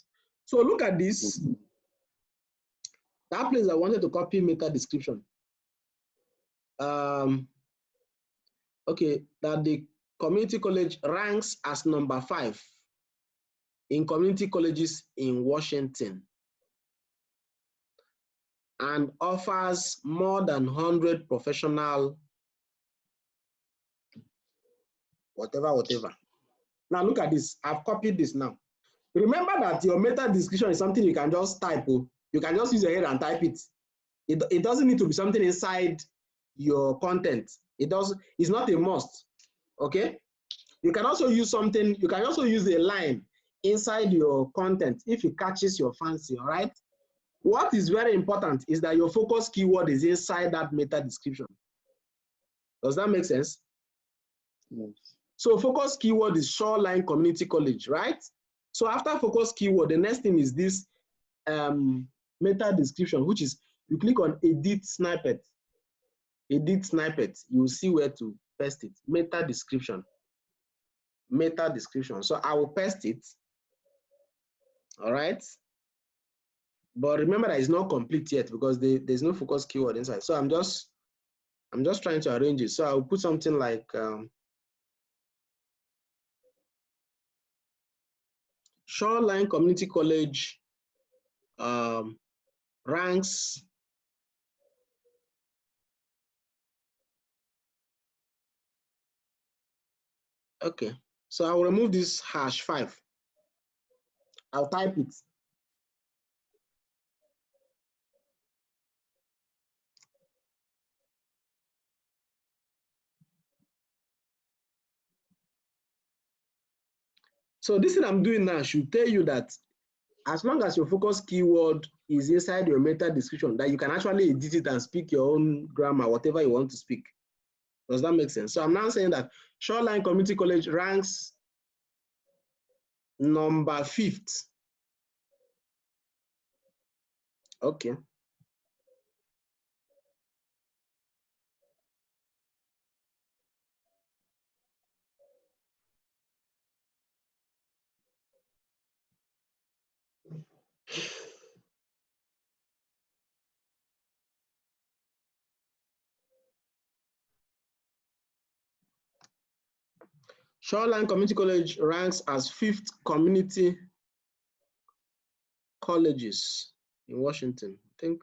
So look at this. That place I wanted to copy meta description. Okay, that the community college ranks as number 5 in community colleges in Washington and offers more than 100 professional whatever. Now look at this. I've copied this now. Remember that your meta description is something you can just type. You can just use your head and type it. It doesn't need to be something inside your content. It's not a must. Okay? You can also use something, you can also use a line inside your content if it catches your fancy, all right? What is very important is that your focus keyword is inside that meta description. Does that make sense? Yes. So focus keyword is Shoreline Community College, right? So after focus keyword, the next thing is this meta description, which is you click on edit snippet. Edit snippet, you'll see where to paste it. Meta description. Meta description. So I will paste it. All right. But remember that it's not complete yet because there's no focus keyword inside. So I'm just trying to arrange it. So I'll put something like Shoreline Community College ranks okay. So I'll remove this #5. I'll type it. So this thing I'm doing now should tell you that as long as your focus keyword is inside your meta description, that you can actually edit it and speak your own grammar, whatever you want to speak. Does that make sense? So I'm now saying that Shoreline Community College ranks number 5th. Okay. Shoreline Community College ranks as 5th community colleges in Washington. I think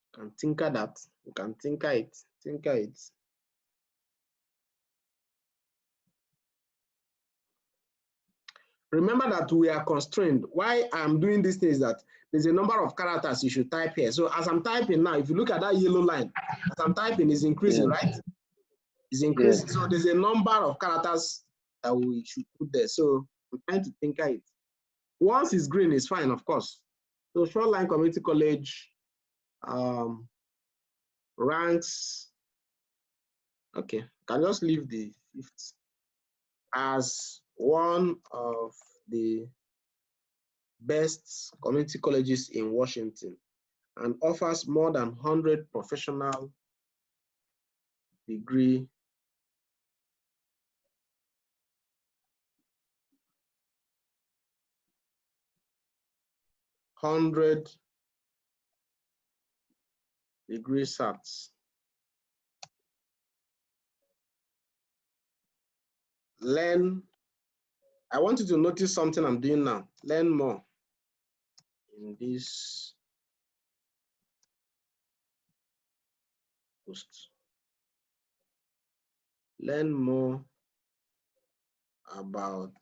you can tinker that. You can tinker it. Tinker it. Remember that we are constrained. Why I'm doing this thing is that there's a number of characters you should type here. So as I'm typing now, if you look at that yellow line, as I'm typing, is increasing, right? It's increasing. So there's a number of characters that we should put there. So I'm trying to tinker it. Once it's green, it's fine, of course. So Shoreline Community College ranks, okay, can just leave the 5th as one of the best community colleges in Washington and offers more than 100 professional degree certs. Learn. I want you to notice something I'm doing now. Learn more in this post. Learn more about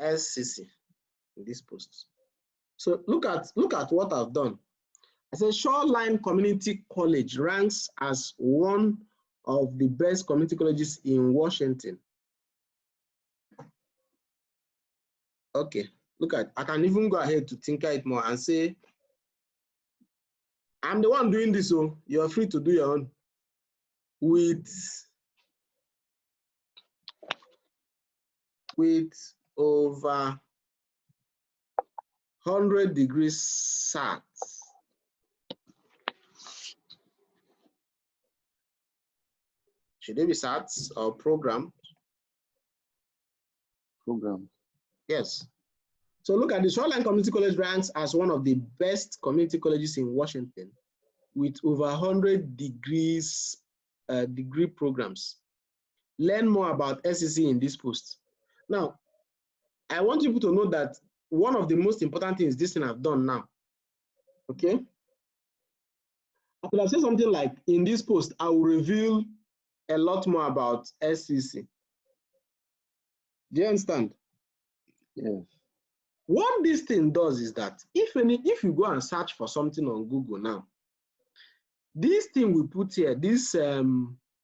SCC in this post. So look at what I've done. I said Shoreline Community College ranks as one of the best community colleges in Washington. Okay, look at, I can even go ahead to tinker it more and say, I'm the one doing this, so you're free to do your own. With over 100 degrees SAT. Should they be SATs or program? Program. Yes. So look at the Shoreline Community College ranks as one of the best community colleges in Washington with over 100 degree programs. Learn more about SCC in this post. Now, I want people to know that one of the most important things this thing I've done now, okay? I could have said something like, in this post, I will reveal a lot more about SCC. Do you understand? Yes. What this thing does is that if you go and search for something on Google now, this thing we put here, this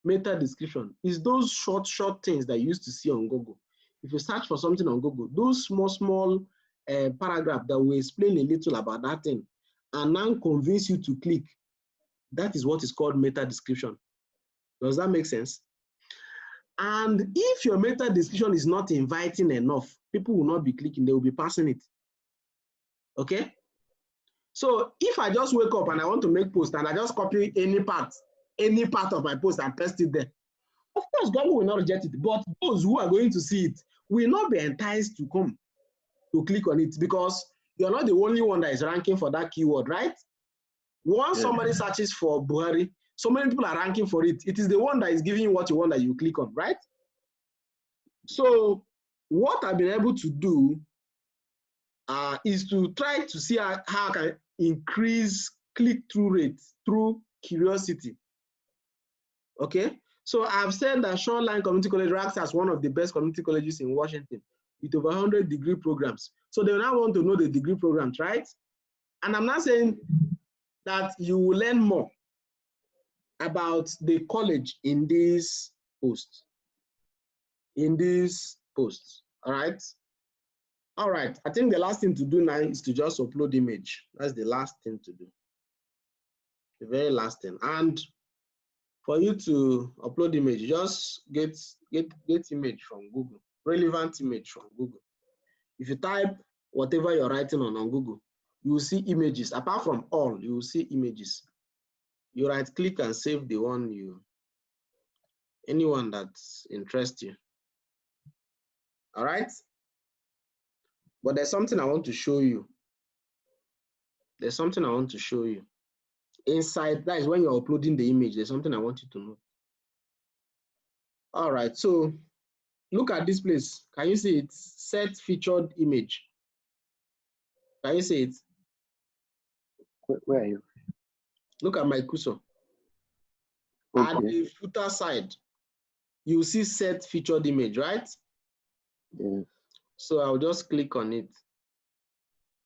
meta description, is those short things that you used to see on Google. If you search for something on Google, those small paragraph that will explain a little about that thing and now convince you to click, that is what is called meta description. Does that make sense? And if your meta description is not inviting enough, people will not be clicking, they will be passing it. Okay? So if I just wake up and I want to make post and I just copy any part of my post and paste it there, of course, Google will not reject it. But those who are going to see it will not be enticed to come to click on it because you're not the only one that is ranking for that keyword, right? Once somebody searches for Buhari, so many people are ranking for it. It is the one that is giving you what you want that you click on, right? So what I've been able to do is to try to see how I can increase click-through rate through curiosity. Okay, so I've said that Shoreline Community College ranks as one of the best community colleges in Washington with over 100 degree programs. So they now want to know the degree programs, right? And I'm not saying that you will learn more about the college in this post. All right. All right, I think the last thing to do now is to just upload image. That's the last thing to do. The very last thing. And for you to upload image, just get image from Google, relevant image from Google. If you type whatever you're writing on Google, you will see images. Apart from all, you will see images. You right click and save the one anyone that interests you. All right. But there's something I want to show you. There's something I want to show you. Inside, that is when you're uploading the image, there's something I want you to know. All right, so look at this place. Can you see it? Set featured image. Can you see it? Where are you? Look at my cursor. Okay. At the footer side, you see set featured image, right? Yeah. So I'll just click on it.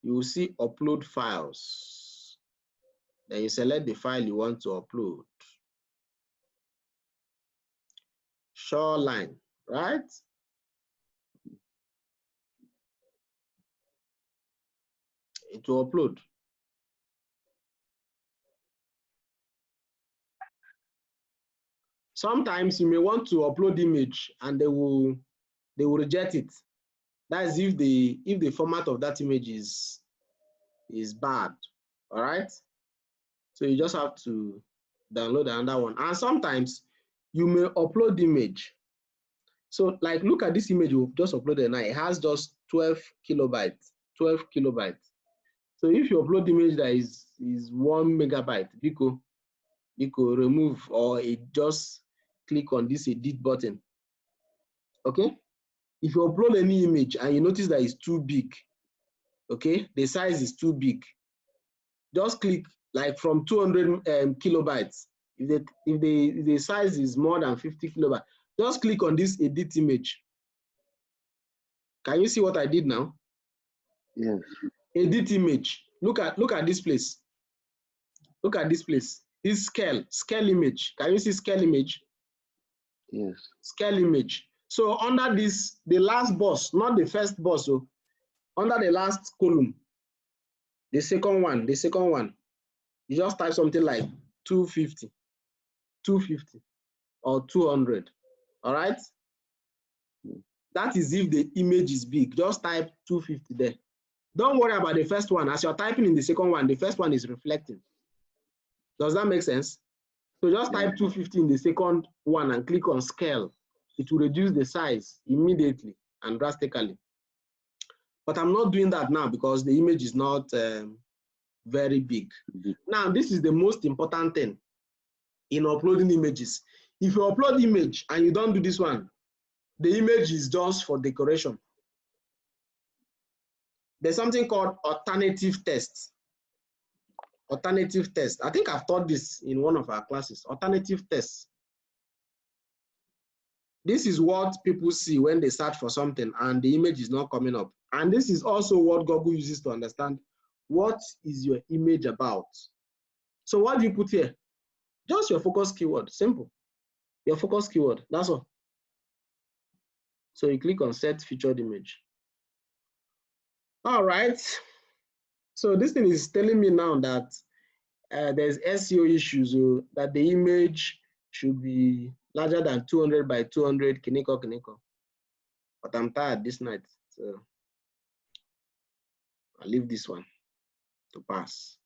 You will see upload files. Then you select the file you want to upload. Shoreline, right? It will upload. Sometimes you may want to upload image and they will reject it. That is if the format of that image is bad. All right. So you just have to download another one. And sometimes you may upload the image. So like look at this image we've just uploaded now. It has just 12 kilobytes. 12 kilobytes. So if you upload the image that is 1 megabyte, you could remove or just click on this edit button. Okay. If you upload any image and you notice that it's too big, okay, the size is too big, just click like from 200 kilobytes, If the size is more than 50 kilobytes, just click on this edit image. Can you see what I did now? Yes. Edit image. Look at this place. Look at this place. This scale image. Can you see scale image? Yes. Scale image. So under this, the last box, not the first box. So under the last column, the second one, you just type something like 250 or 200. All right. That is if the image is big. Just type 250 there. Don't worry about the first one. As you're typing in the second one, the first one is reflecting. Does that make sense? So just type 250 in the second one and click on scale. It will reduce the size immediately and drastically. But I'm not doing that now because the image is not very big. Now, this is the most important thing in uploading images. If you upload image and you don't do this one, the image is just for decoration. There's something called alternative tests. Alternative test. I think I've taught this in one of our classes. Alternative tests. This is what people see when they search for something and the image is not coming up. And this is also what Google uses to understand what is your image about. So what do you put here? Just your focus keyword. Simple. Your focus keyword. That's all. So you click on set featured image. All right. So this thing is telling me now that there's SEO issues, so that the image should be larger than 200 by 200 kineko. But I'm tired this night, so I'll leave this one to pass.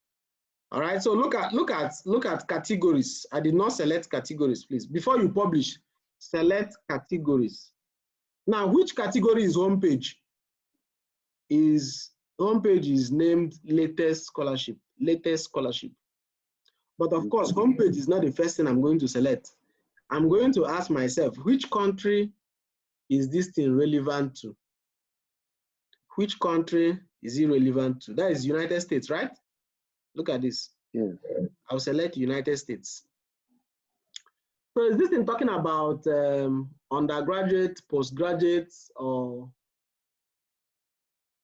All right, so look at categories. I did not select categories, please. Before you publish, select categories. Now, which category is homepage? Homepage is named latest scholarship. But of course, homepage is not the first thing I'm going to select. I'm going to ask myself, which country is this thing relevant to? Which country is it relevant to? That is United States, right? Look at this. Yeah. I'll select United States. So is this thing talking about undergraduate, postgraduate, or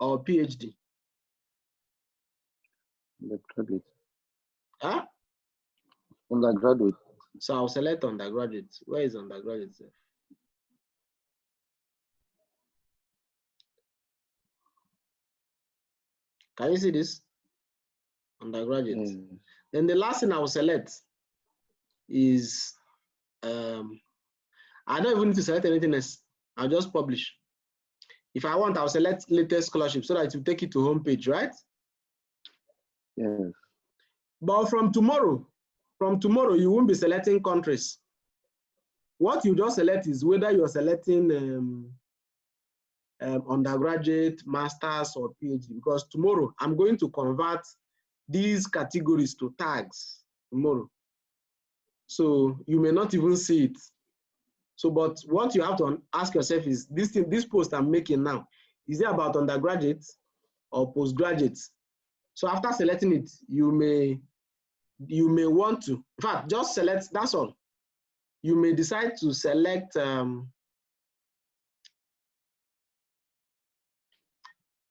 PhD? Undergraduate. Huh? Undergraduate. So I'll select undergraduate. Where is undergraduate? Can you see this? Undergraduate. Yeah. Then the last thing I will select is, I don't even need to select anything else. I'll just publish. If I want, I'll select latest scholarship so that it will take you to homepage, right? Yeah. But from tomorrow, you won't be selecting countries. What you just select is whether you're selecting undergraduate, master's, or PhD, because tomorrow I'm going to convert these categories to tags tomorrow. So you may not even see it. So, but what you have to ask yourself is, this post I'm making now, is it about undergraduates or postgraduates? So after selecting it, you may want to, in fact, just select, that's all. You may decide to select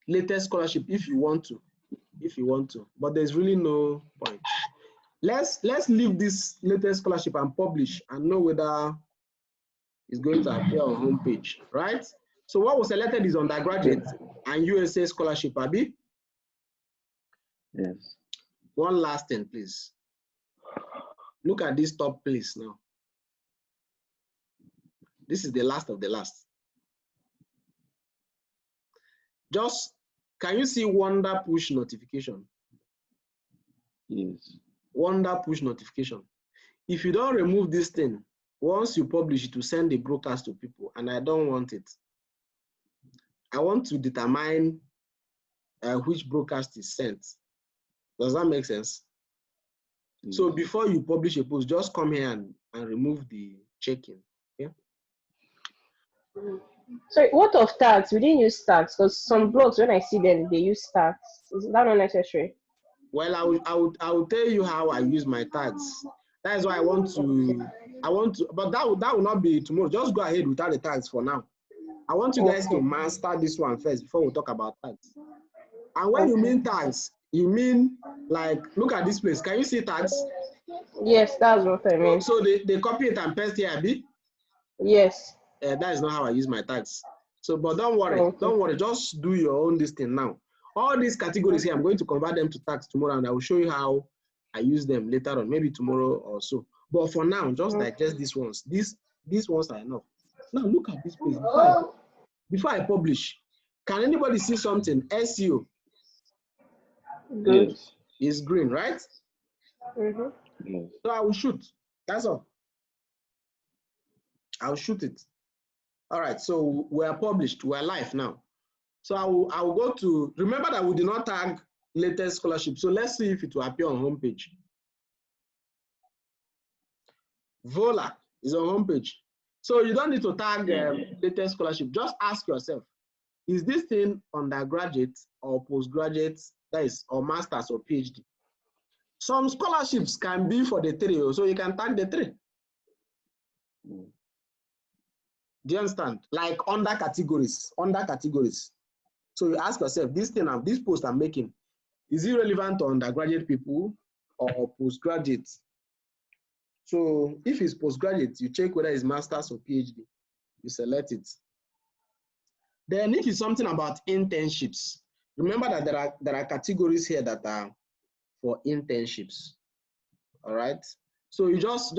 latest scholarship if you want to, but there's really no point. Let's leave this latest scholarship and publish and know whether it's going to appear on homepage, right? So what was selected is undergraduate and USA scholarship, Abi. Yes. One last thing, please. Look at this top place now. This is the last of the last. Just, can you see Wonder push notification? Yes. Wonder push notification. If you don't remove this thing, once you publish it, will send a broadcast to people, and I don't want it. I want to determine which broadcast is sent. Does that make sense? Yes. So before you publish a post, just come here and remove the check-in. Okay? So what of tags? We didn't use tags because some blogs, when I see them, they use tags. Is that not necessary? Well, I will tell you how I use my tags. That is why I want to, but that will not be tomorrow. Just go ahead without the tags for now. I want you guys to master this one first before we talk about tags. And when you mean tags, you mean like, look at this place. Can you see tags? Yes, that's what I mean. So they copy it and paste here, Abi? Yes. That is not how I use my tags. So, but don't worry, just do your own this thing now. All these categories here, I'm going to convert them to tags tomorrow, and I will show you how I use them later on, maybe tomorrow or so. But for now, just digest these ones. These ones are enough. Now look at this place. Before I publish, can anybody see something? SEO. Good. Yes. Is green, right? Yes. So I will shoot. That's all. I'll shoot it. All right, so we're published, we're live now. So I will go to, remember that we did not tag latest scholarship. So let's see if it will appear on homepage. Vola is on homepage. So you don't need to tag latest scholarship. Just ask yourself, is this thing undergraduate or postgraduate, that is, or master's or PhD? Some scholarships can be for the 3, so you can tag the 3. Do you understand? Like under categories. So you ask yourself, this post I'm making, is it relevant to undergraduate people or postgraduates? So if it's postgraduate, you check whether it's master's or PhD. You select it. Then if it's something about internships, remember that there are categories here that are for internships. All right. So you just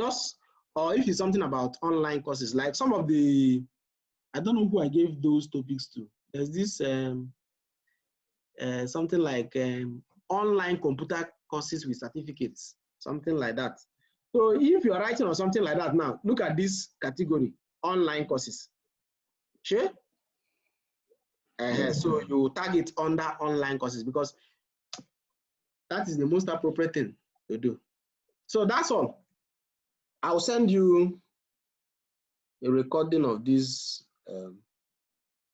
or if it's something about online courses, like some of the, I don't know who I gave those topics to. There's this something like online computer courses with certificates, something like that. So if you're writing on something like that now, look at this category, online courses. Sure? So you tag it under online courses because that is the most appropriate thing to do. So that's all. I'll send you a recording of this